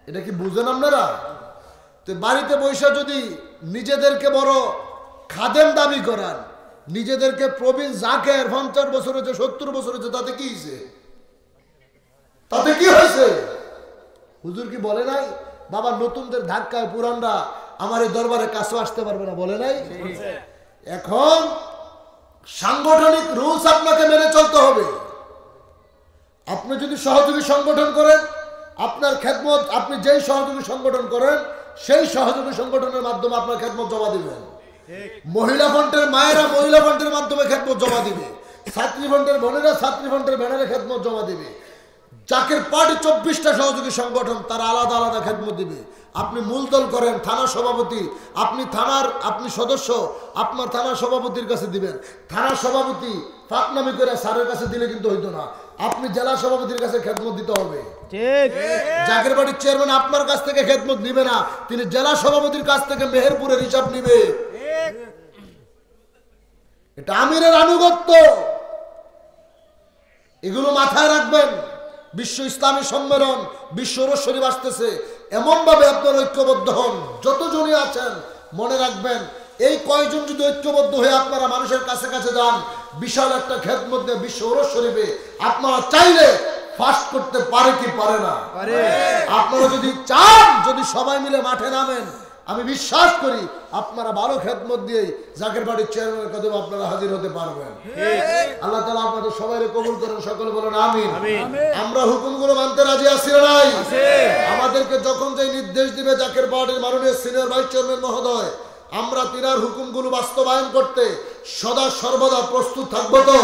এটা কি বুঝেন আপনারা? তো বাড়িতে বৈশা যদি নিজেদেরকে বড় খাদেম দাবি করান, নিজেদেরকে প্রবীণ জাকের 50 বছর হয়েছে, 70 বছর হয়েছে, তাতে কি হয়েছে? তাতে কি হয়েছে? হুজুর কি বলে নাই বাবা নতুনদের ধাক্কায় পুরানরা আমার এই দরবারে কাছে আসতে পারবে না, বলে নাই? এখন সাংগঠনিক রুলস আপনাকে মেনে চলতে হবে। আপনি যদি সহযোগী সংগঠন করেন, আপনার খেদমত, আপনি যেই সহযোগী সংগঠন করেন সেই সহযোগী সংগঠনের মাধ্যমে আপনার খেদমত জমা দিবেন। মহিলা ফ্রন্টের মায়েরা মহিলা ফ্রন্টের মাধ্যমে খেদমত জমা দিবে, ছাত্রী ফ্রন্টের বোনেরা ছাত্রী ফ্রন্টের ব্যানারে খেদমত জমা দিবে। জাকের পার্টি 24টা সহযোগী সংগঠন, তারা আলাদা আলাদা খেদমত দিবে। আপনি মূলদল করেন, থানা সভাপতি, আপনি সদস্য, আপনার থানার সভাপতির কাছে দিবেন। থানার সভাপতি ফাঁকনামি করে স্যারের কাছে দিলে কিন্তু হইতো না, আপনি জেলা সভাপতির কাছে খেদমত দিতে হবে। ঠিক। জাকের বাড়ির চেয়ারম্যান আপনার কাছ থেকে খেদমত নিবে না, তিনি জেলা সভাপতির কাছ থেকে মেহেরপুরের হিসাব নিবে। এটা আমিরের আনুগত্য, এগুলো মাথায় রাখবেন। বিশ্ব ইসলামী সম্মেলন, বিশ্ব রোজ শরীফ আসতেছে, এমন ভাবে আপনার ঐক্যবদ্ধ হন। যতজনই আছেন মনে রাখবেন, এই কয়জন যদি ঐক্যবদ্ধ হয়ে আপনারা মানুষের কাছে কাছে যান, বিশাল একটা খেদমত দিয়ে বিশ্ব রোজ শরীফে আপনারা চাইলে ফাস্ট করতে পারে কি পারে না? আপনারা যদি চান, যদি সবাই মিলে মাঠে নামেন, আমি বিশ্বাস করি আপনারা ভালো খেদমত দিয়ে জাকের বাড়ির চেয়ারম্যানের কাছে আপনারা হাজির হতে পারবেন। আল্লাহ তাআলা আপনাদের সবাইকে কবুল করেন, সকলে বলেন আমিন। আমরা হুকুমগুলো মানতে রাজি আছি না নাই? আমাদেরকে যখন যে নির্দেশ দিবে জাকের বাড়ির মাননীয় সিনিয়র ভাইস চেয়ারম্যান মহোদয়, আমরা তিনার হুকুমগুলো বাস্তবায়ন করতে সদা সর্বদা প্রস্তুত থাকবো তো?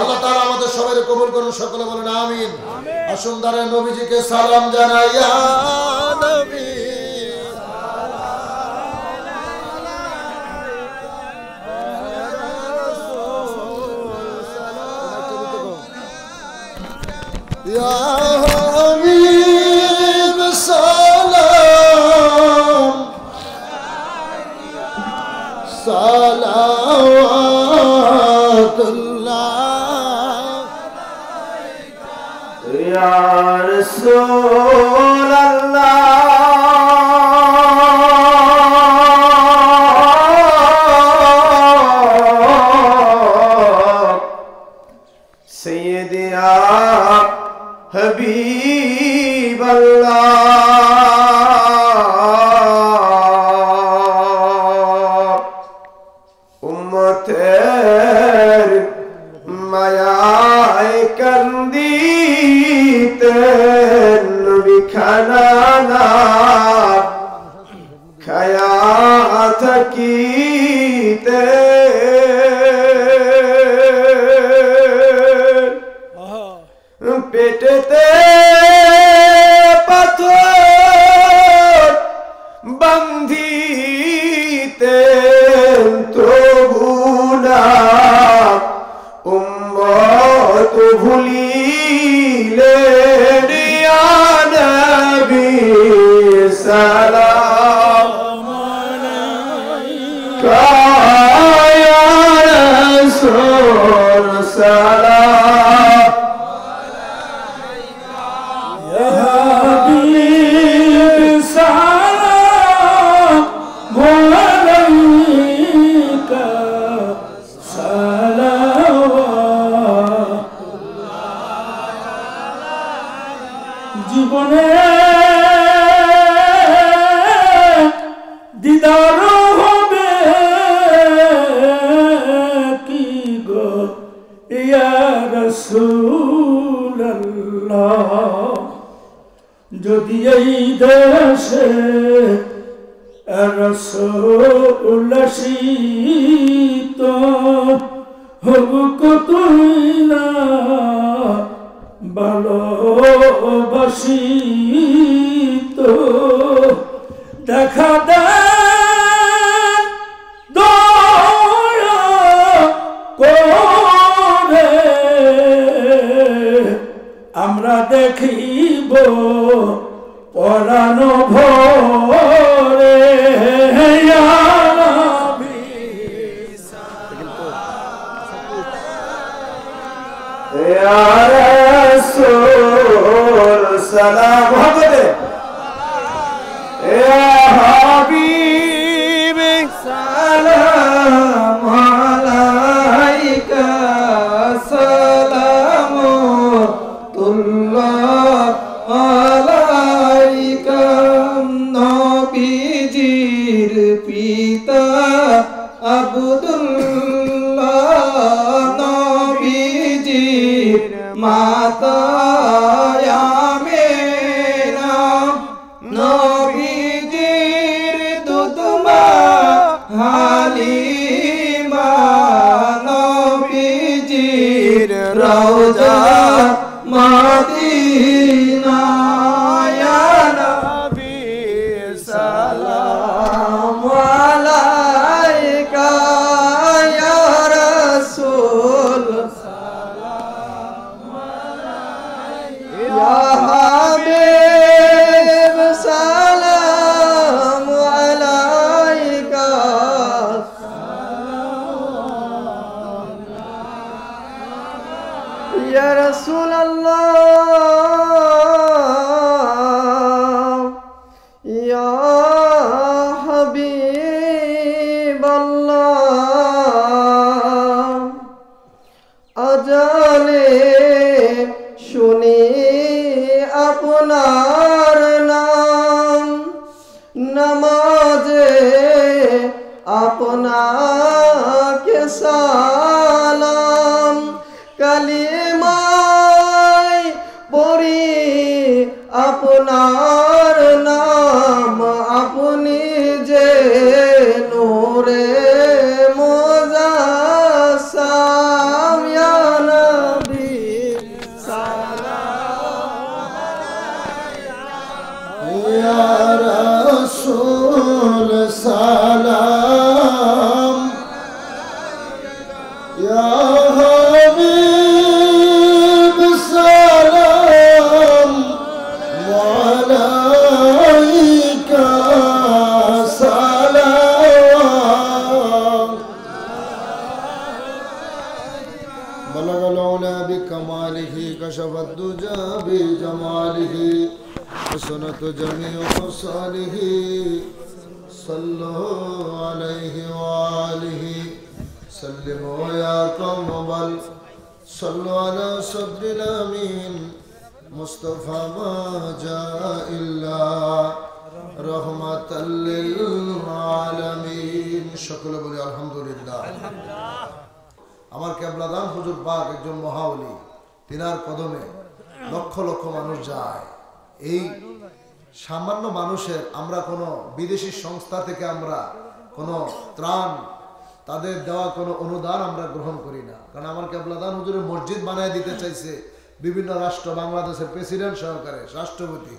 আল্লাহ তাআলা আমাদের সবাইকে কবুল করুন, সকলে বলেন আমিন। আসুন দাঁড়ায় নবীজিকে সালাম জানাই। ইয়া নবী Ya Habib salam salawatullah Ya Rasulallah Sayyidi Habib Allah Ummater Mayai Kanditen খায়া থাকিতে পেটেতে পাথর বান্ধিতে তবু না উম্মত ভুলিলে ইয়া নবী সালাম আলাইকা ইয়া রাসূল সালাম আলাইকা ইয়া হাবিব সালাম আলাইকা জীবনে দিদার হবে কি গো ইয়া রাসূলুল্লাহ যদি এই দেশে রাসূল আসিত হবুক তুই না ভালোবাসিত দেখা দেন দয়া করে আমরা দেখিব পরাণ ভরে ইয়া নবী ইয়া রাসূল সালাম মোহাম্মদে ইয়া হাবিব সালাম আলাইকা সালামুল্লাহ আলাইকা নবীজির পিতা আব্দুল্লাহ নবীজির মাতা আমেনা নবীজির দুধমা হালিমা নবীজির রওজা মদিনা ইয়া নবী সালাম আলাইকা ইয়া রাসূল সালাম আলাইকা ইয়া হাবিব সালাম আলাইকা ইয়া রাসূলুল্লাহ ইয়া হাবিবাল্লাহ আজানে শুনি আপনার নাম নামাজে আপনাকে সালাম কালিমায় পড়ি আপনার নাম আপনি যে নূরে মুজাসসাম ইয়া নবী সালাম ইয়া রাসূল সালাম ইয়া হাবিব সালাম আলাইকা সালাম بلغ العلا بكماله كشف الدجى بجماله حسنت جميع خصاله صلوا عليه وآله سلموا يا قوم بل صلوا على صدر الأمين مصطفى ما جاء إلا رحمة للعالمين شكرا بولي الحمد لله আমার কেবলাদান হুজুর পাক একজন মহাওলি, তিনার কদমে লক্ষ লক্ষ মানুষ যায়। এই সামান্য মানুষের আমরা কোনো বিদেশি সংস্থা থেকে আমরা কোনো ত্রাণ তাদের দেওয়া কোনো অনুদান আমরা গ্রহণ করি না। কারণ আমার কেবলাদান হুজুরের মসজিদ বানায় দিতে চাইছে বিভিন্ন রাষ্ট্র, বাংলাদেশের প্রেসিডেন্ট সহকারে রাষ্ট্রপতি।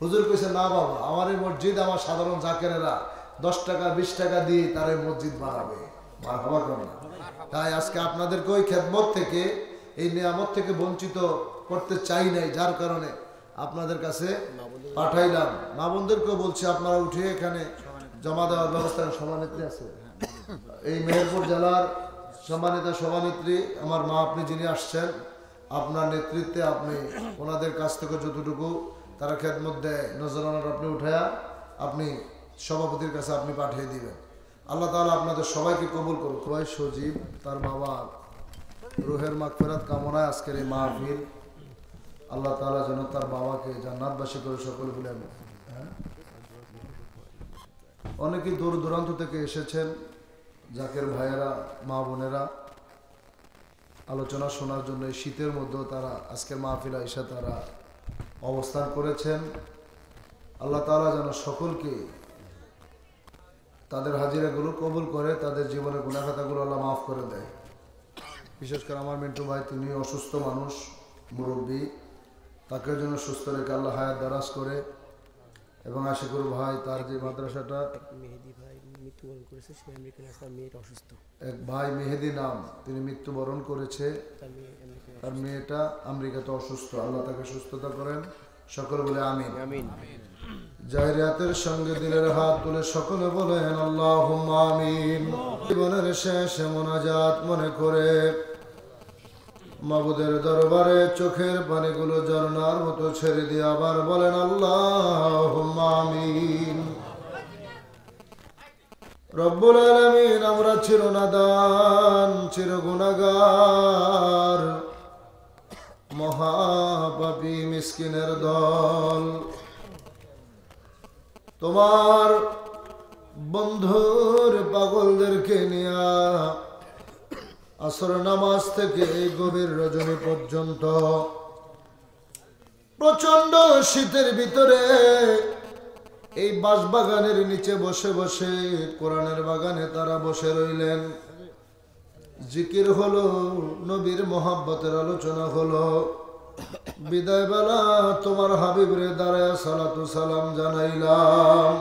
হুজুর কইছে না বাবা, আমার এই মসজিদ আমার সাধারণ জাকেরেরা 10 টাকা 20 টাকা দিয়ে তার এই মসজিদ বানাবে। মারহাবা করুন। তাই আজকে আপনাদেরকে ওই খেদমত থেকে, এই নিয়ামত থেকে বঞ্চিত করতে চাই নাই, যার কারণে আপনাদের কাছে পাঠাইলাম। মা বোনদেরকেও বলছি আপনারা উঠে এখানে জমা দেওয়ার ব্যবস্থা। সভানেত্রী আছে, এই মেহেরপুর জেলার সম্মানিত সভানেত্রী আমার মা, আপনি যিনি আসছেন, আপনার নেতৃত্বে আপনি ওনাদের কাছ থেকে যতটুকু তারা খেদমত দেয় নজরানার আপনি উঠায়া আপনি সভাপতির কাছে আপনি পাঠিয়ে দিবেন। আল্লাহ তাআলা আপনাদের সবাইকে কবুল করুন। সবাই সজীব তার বাবার রুহের মাগফিরাত কামনায় আজকের এই মাহফিল। আল্লাহ তাআলা যেন তার বাবাকে জান্নাতবাসী করে সকলে বলে। অনেকেই দূর দূরান্ত থেকে এসেছেন, জাকের ভাইয়েরা, মা বোনেরা আলোচনা শোনার জন্য এই শীতের মধ্যেও তারা আজকের মাহফিলে এসে তারা অবস্থান করেছেন। আল্লাহ তাআলা যেন সকলকে তাদের হাজিরাগুলো কবুল করে, তাদের জীবনের গুনাহ খাতাগুলো আল্লাহ মাফ করে দেয়। বিশেষ করে আমার মিন্টু ভাই, তিনি অসুস্থ মানুষ, মুরব্বী, তাকে যেন সুস্থ রেখে আল্লাহ হায়াত দারাজ করে। এবং আশিকুর ভাই, তার যে মাদ্রাসাটা, মেহেদি ভাই মৃত্যুবরণ করেছে, সে আমেরিকান আছে, তার মেয়েটা অসুস্থ। এক ভাই মেহেদি নাম, তিনি মৃত্যুবরণ করেছে, তার মেয়েটা আমেরিকাতে অসুস্থ। আল্লাহ তাকে সুস্থতা করেন, সকল বলে আমিন। আমিন। জাহিরিয়াতের সঙ্গে দিলের হাত তুলে সকলে বলেন আল্লাহুম্মা আমিন। জীবনের শেষে মোনাজাত মনে করে মাবুদের দরবারে চোখের পানিগুলো ঝর্ণার মতো ছেড়ে দিয়ে আবার বলেন আল্লাহুম্মা আমিন। রব্বুল আলামিন, আমরা চিরনাদান, চির গুনাহগার, মহাপাপী মিসকিনের দল, তোমার বন্ধুর পাগলদেরকে নিয়া আসর নামাজ থেকে এই গভীর রজনী পর্যন্ত প্রচন্ড শীতের ভিতরে এই বাঁশবাগানের নিচে বসে বসে কোরআনের বাগানে তারা বসে রইলেন। জিকির হলো, নবীর মহাব্বতের আলোচনা হলো। বিদায় বেলা তোমার হাবিবরে দাঁড়ায় সালাতু সালাম জানাইলাম।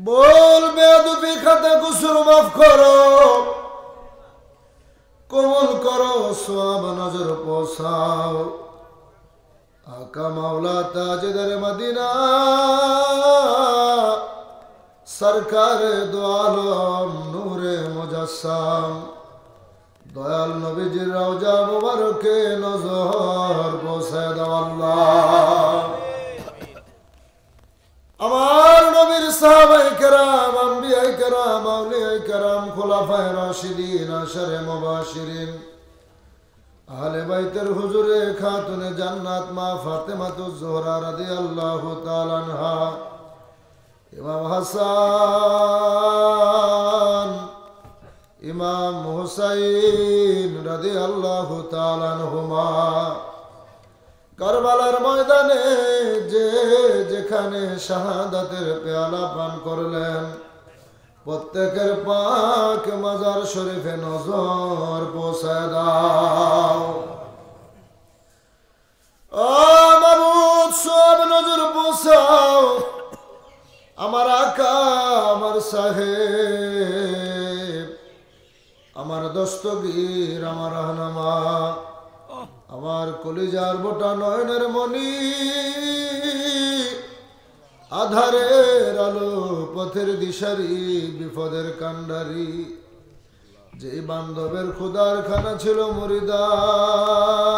বল বেয়াদবি খাতে কুসুর মাফ করো, কবুল করো, সওয়াব নজর পৌঁছাও। আকা মাওলা তাজদার মদিনা সরকারে দো আলম নূরে মুজাসসাম, দয়াল নবীজির রওজা মুবারকে নজর পৌঁছায় দাও আল্লাহ। আমার নবীর সাহাবায়ে কেরাম, আম্বিয়ায়ে কেরাম, আউলিয়ায়ে কেরাম, খুলাফায়ে রাশিদিন, আশারে মুবাশশিরিন, আহলে বাইতের হুজুরে খাতুনে জান্নাত মা ফাতেমাতুজ জোহরা রাদিয়াল্লাহু তাআলা আনহা, ইমাম হাসান, ইমাম হুসাইন রাদিয়াল্লাহু তাআলা আনহুমা, কারবালার ময়দানে যে যেখানে শাহাদাতের পেয়ালা পান করলেন, প্রত্যেকের পাক মাজার শরীফে নজর পৌঁছায় দাও। ও মাবুদ, সব নজর পৌঁছাও আমার আকা, আমার সাহেব, আমার দস্তগীর, আমার রাহনামা, আমার কলিজার বোটা নয়নের মনি, আধারের আলো, পথের দিশারি, বিপদের কান্ডারি, যে বান্ধবের খুদার খানা ছিল মুরিদান,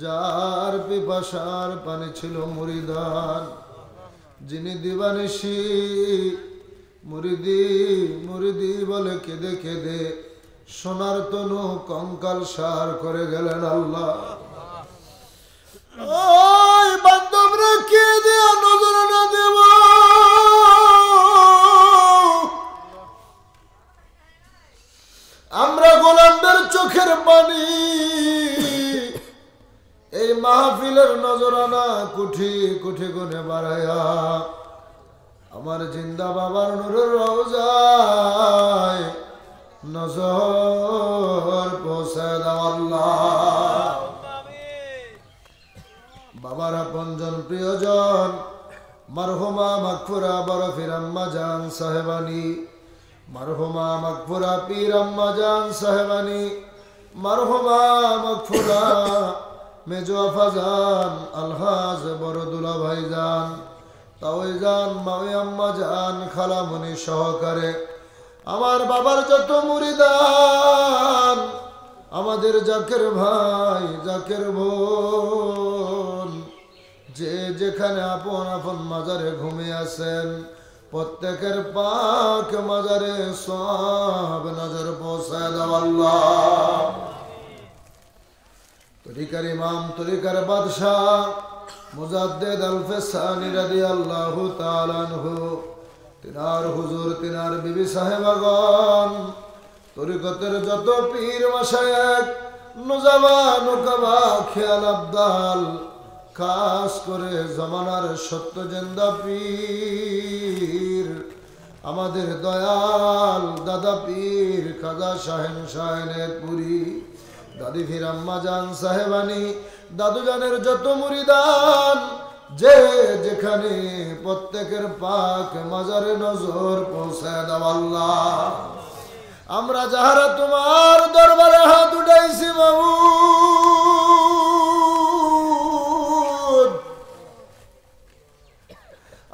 যার পিপাসার পানি ছিল মুরিদান, যিনি দিবানিশি মুরিদি মুরিদি বলে কেঁদে কেঁদে সোনার তনু কঙ্কাল সার করে গেলেন আল্লাহ। ওই বান্ধবরা কে দেয়া নজর না দেব, আমরা গোলামদের চোখের পানি এই মাহফিলের নজরানা কোটি গুণে বাড়ায়া আমার জিন্দা বাবার নূরের রওজায় নজর পৌঁছায় দাও আল্লাহ। বাবার আপনজন প্রিয়জন মারহুমা মাগফুরা বরফির আম্মা জান সাহেবানী, মারহুমা মাগফুরা পীর আম্মা জান সাহেবানী, মারহুমা মাগফুরা মেজো আফাজান আলহাজ বড়দুলা ভাইজান, তাওই জান মাওই আম্মা জান খালামণি সহকারে আমার বাবার যত মুরিদান, আমাদের জাকের ভাই জাকের বোন যে যেখানে আপন আপন মাজারে ঘুমিয়ে আছেন প্রত্যেকের পাক মাজারে সওয়াব নজর পৌঁছায় দাও আল্লাহ। তরিকার ইমাম তরিকার বাদশাহ মুজাদ্দিদ আল-ফিসানি রাদিয়াল্লাহু তাআলা আনহু, তিনার হুজুর তিনার বিবি সাহেবাগণ, তরিকতের যত পীর মাশায়েখ নুজাবা নুকাবা খেয়াল আবদাল, খাস করে জমানার সত্য জিন্দা পীর আমাদের দয়াল দাদা পীর খাজা শাহেন শাহেনের পুরী, দাদি ফির আম্মা জান সাহেবানী, দাদু জানের যত মুরিদান যে যেখানে প্রত্যেকের পাক মাজারে নজর পৌঁছায় দাও আল্লাহ। আমরা যাহারা তোমার দরবারে হাত উঠাইছি মাবুদ,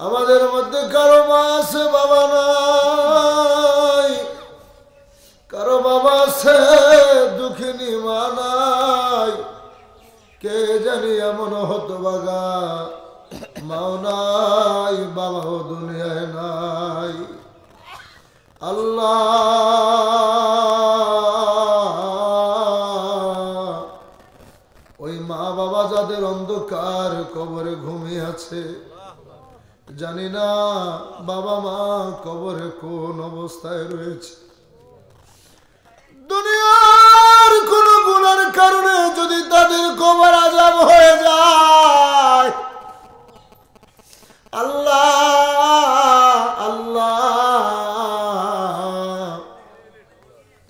আমাদের মধ্যে কারো মা আছে বাবা নাই, কারো বাবা আছে দুঃখিনী মা নাই, কে জানি এমন হতভাগা মাও নাই বাবাও দুনিয়ায় নাই। আল্লাহ ওই মা বাবা যাদের অন্ধকার কবরে ঘুমিয়ে আছে, জানি না বাবা মা কবরে কোন অবস্থায় রয়েছে, দুনিয়ার কোন গুনার কারণে যদি তাদের কবর আযাব হয়ে যায়, আল্লাহ আল্লাহ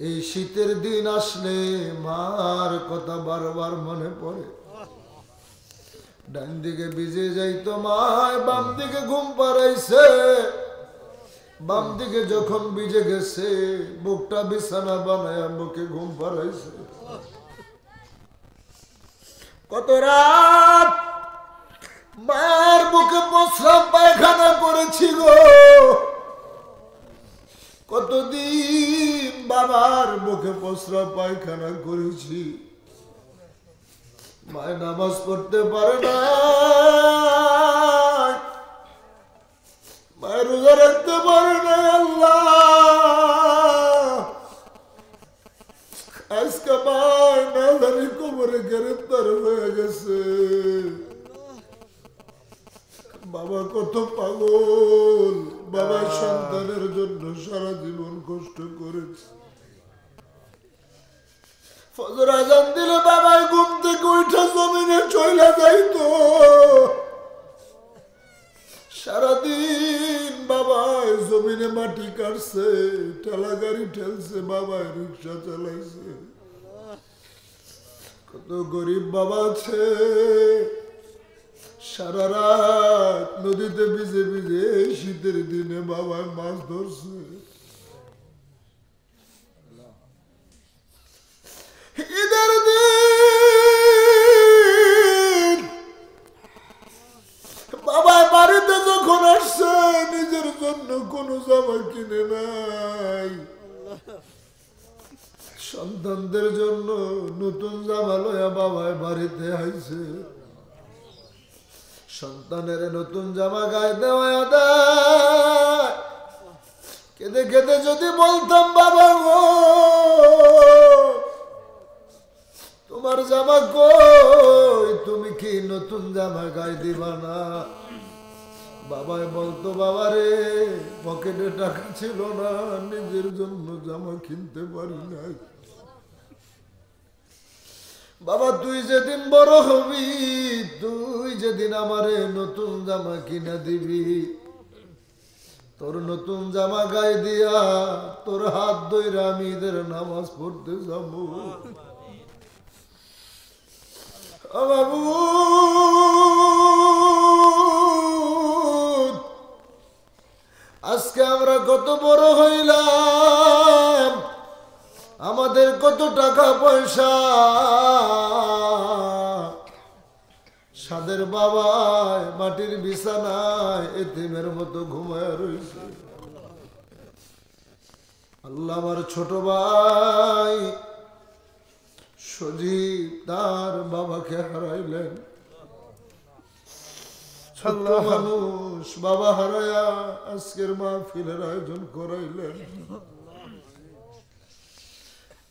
এই শীতের দিন আসলে মার কথা বারবার মনে পড়ে। ডান দিকে ভিজে যাইতো মায়, বাম দিকে ঘুম পাড়াইছে, বাম দিকে যখন ভিজে গেছে বুকটা বিছানা বানায় বুকে ঘুম পাড়াইছে। কত রাত মায়ের বুকে প্রস্রাব পায়খানা করেছি গো, কতদিন বাবার বুকে প্রস্রাব পায়খানা করেছি। মায়ের নামাজ পড়তে পারে না, মায়ের রোজা রাখতে পারে না। আল্লাহ আজকে মায় না জানি কবরে গ্রেফতার হয়ে গেছে। বাবা কত পাগল, বাবা সন্তানের জন্য সারা জীবন কষ্ট করেছে। ফজর আজান দিলে বাবাই ঘুম থেকে উঠে জমিনে চলে যাইতো, সারাদিন বাবাই জমিনে মাটি কাটছে, ঠেলা গাড়ি ঠেলছে, বাবাই রিক্সা চালাইছে। কত গরিব বাবা আছে সারা রাত নদীতে ভিজে ভিজে শীতের দিনে বাবাই মাছ ধরছে। ঈদের দিন বাবা বাড়িতে যখন আসছে নিজের জন্য কোনো জামা কিনে নাই, সন্তানদের জন্য নতুন জামা লয়া বাবায় বাড়িতে আইছে। সন্তানের নতুন জামা গায়ে দেওয়া দেয়, কেঁদে কেঁদে যদি বলতাম বাবা গো তোমার জামা কই, তুমি কি নতুন জামা গায়ে দিবা না? বাবাই বলতো বাবা রে পকেটে টাকা ছিল না, নিজের জন্য জামা কিনতে পারি নাই। বাবা তুই যেদিন বড় হবি, তুই যেদিন আমারে নতুন জামা কিনা দিবি, তোর নতুন জামা গায়ে দিয়া তোর হাত ধইরা আমি ঈদের নামাজ পড়তে যাব। ও বাবু, আজকে আমরা কত বড় হইলাম, আমাদের কত টাকা পয়সা, সাদের বাবায় মাটির বিছানায় এতিমের মতো ঘুমায় রইছে। আল্লাহ, আমার ছোট ভাই সজীব তার বাবাকে হারাইলেন। ছোট মানুষ বাবা হারায়া আজকের মাহফিলের আয়োজন করাইলেন।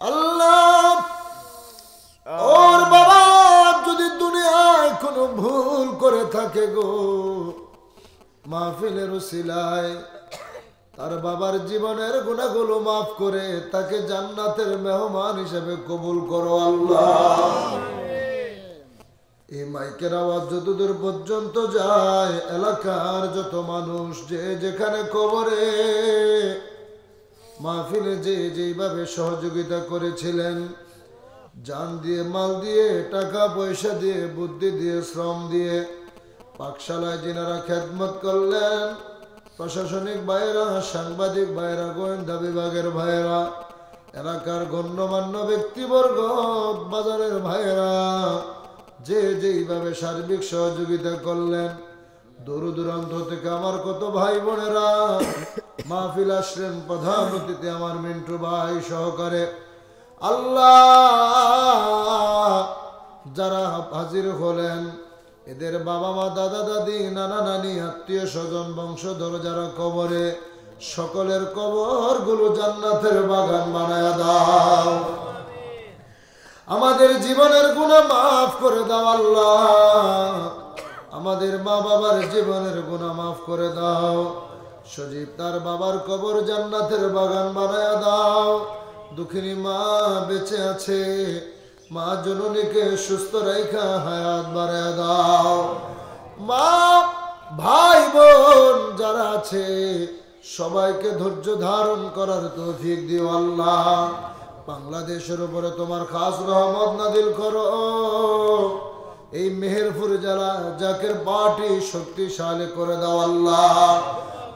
আল্লাহ, ওর বাবা যদি দুনিয়ায় কোনো ভুল করে থাকে গো, মাহফিলের উসিলায় তার বাবার জীবনের গুনাহগুলো মাফ করে তাকে জান্নাতের মেহমান হিসেবে কবুল করো আল্লাহ। এই মাইকের আওয়াজ যতদূর পর্যন্ত যায়, এলাকার যত মানুষ যে যেখানে কবরে মাহফিলে যে যেভাবে সহযোগিতা করেছিলেন, জান দিয়ে, মাল দিয়ে, টাকা পয়সা দিয়ে, বুদ্ধি দিয়ে, শ্রম দিয়ে, পাকশালায় যিনারা খেদমত করলেন, প্রশাসনিক ভাইয়েরা, সাংবাদিক ভাইয়েরা, গোয়েন্দা বিভাগের ভাইয়েরা, এলাকার গণ্যমান্য ব্যক্তিবর্গ, বাজারের ভাইয়েরা যে যেইভাবে সার্বিক সহযোগিতা করলেন, দূর দূরান্ত থেকে আমার কত ভাই বোনেরা মাহফিল আসলেন, প্রধান অতিথি আমার মিন্টু ভাই সহকারে, আল্লাহ যারা হাজির হলেন, এদের বাবা মা, দাদা দাদি, নানা নানি, আত্মীয় স্বজন, বংশধর যারা কবরে, সকলের কবর গুলো জান্নাতের বাগান বানায়া দাও। আমাদের জীবনের গুনাহ মাফ করে দাও আল্লাহ, আমাদের মা বাবার জীবনের গুনাহ মাফ করে দাও। সজীব তার বাবার কবর জান্নাতের বাগান বানায়া দাও। দুঃখিনী মা বেঁচে আছে, মা জননীকে সুস্থ রেখা হায়াত বাড়ায়া দাও। মা ভাই বোন যারা আছে সবাইকে ধৈর্য ধারণ করার তৌফিক দিও আল্লাহ। বাংলাদেশের উপরে তোমার খাস রহমত নাজিল করো। এই মেহেরপুর জেলা জাকের পার্টি শক্তিশালী করে দাও আল্লাহ।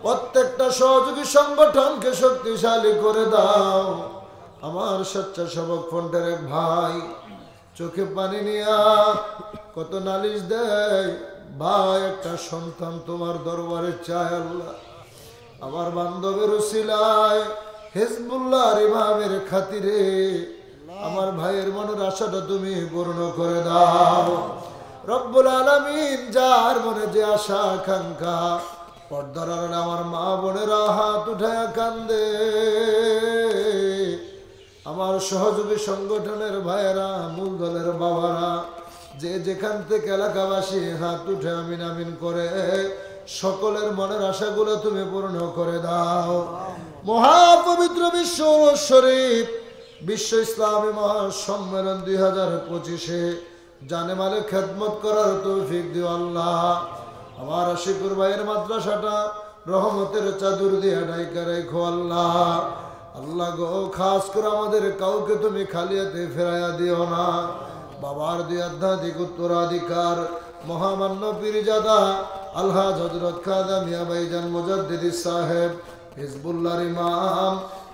প্রত্যেকটা সহযোগী সংগঠনকে শক্তিশালী করে দাও। আমার স্বেচ্ছাসেবক ফ্রন্টের এক ভাই চোখে পানি নিয়া কত নালিশ দেয়, ভাই একটা সন্তান তোমার দরবারে চায় আল্লাহ। আমার বান্ধবের উসিলায় হিজবুল্লাহর ইমামের খাতিরে আমার ভাইয়ের মনের আশাটা তুমি পূর্ণ করে দাও রব্বুল আলামিন। যার মনে যে আশা আকাঙ্ক্ষা, পর্দার আড়ালে আমার মা বোনেরা হাত উঠায় কান্দে, আমার সহযোগী সংগঠনের ভাইয়েরা, মূল দলের বাবারা, যে যেখান থেকে এলাকাবাসী হাত উঠে আমিন আমিন করে সকলের মনের আশাগুলো তুমি পূর্ণ করে দাও। মহাপবিত্র বিশ্ব শরীফ বিশ্ব ইসলামী মহাসম্মেলন 2025-এ জানে মালে খেদমত করার তৌফিক দিও আল্লাহ। আমার আশিকুর ভাইয়ের মাদ্রাসাটা রহমতের চাদর দিয়ে ঢাইকা রেখো আল্লাহ। আল্লাহ গো, খাস করে আমাদের কাউকে তুমি খালিয়াতে ফেরাইয়া দিও না। বাবার দুই আধ্যাত্মিক উত্তরাধিকার মহামান্য পীরজাদা আলহাজ হযরত খাজা মিয়া ভাইজান মুজাদ্দিদি সাহেব, হিজবুল্লাহর ইমাম,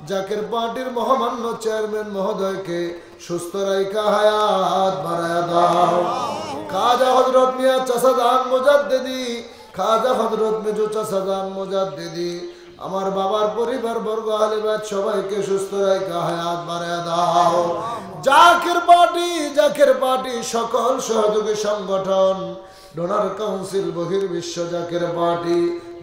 জাকের পার্টির মহামান্য চেয়ারম্যান মহোদয়কে সুস্থ রাইখা হায়াত বাড়ায়া দাও। খাজা হযরত মিয়া চাচাদান মুজাদ্দিদি, খাজা হযরত মেজু চাচাদান মুজাদ্দিদি, আমার বাবার পরিবার বর্গ আলিবাদ সবাইকে সুস্থ রাইখা হায়াত বাড়ায়া দাও। জাকের পার্টি সকল সহযোগী সংগঠন, ডোনার কাউন্সিল, বহির্বিশ্ব জাকের পার্টি,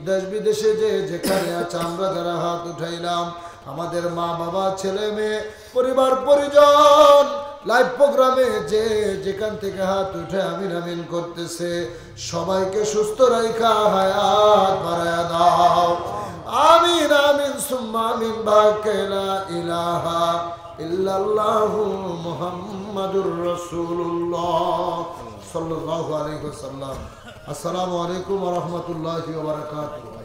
দেশ বিদেশে যে যেখানে আছে আমরা যারা হাত উঠাইলাম, আমাদের মা বাবা, ছেলে মেয়ে, পরিবার পরিজন, লাইভ প্রোগ্রামে যে যেখান থেকে হাত উঠে আমিন আমিন করতেছে, সবাইকে সুস্থ রাইখা হায়াত বাড়ায়া দাও। আমিন আমিন সুম্মা আমিন। বাকে লা ইলাহা ইল্লাল্লাহু মুহাম্মাদ মুহাম্মাদুর রাসূলুল্লাহ সাল্লাল্লাহু আলাইহি ওয়াসাল্লাম। আসসালামু আলাইকুম ওয়া রাহমাতুল্লাহি ওয়া বারাকাতুহু।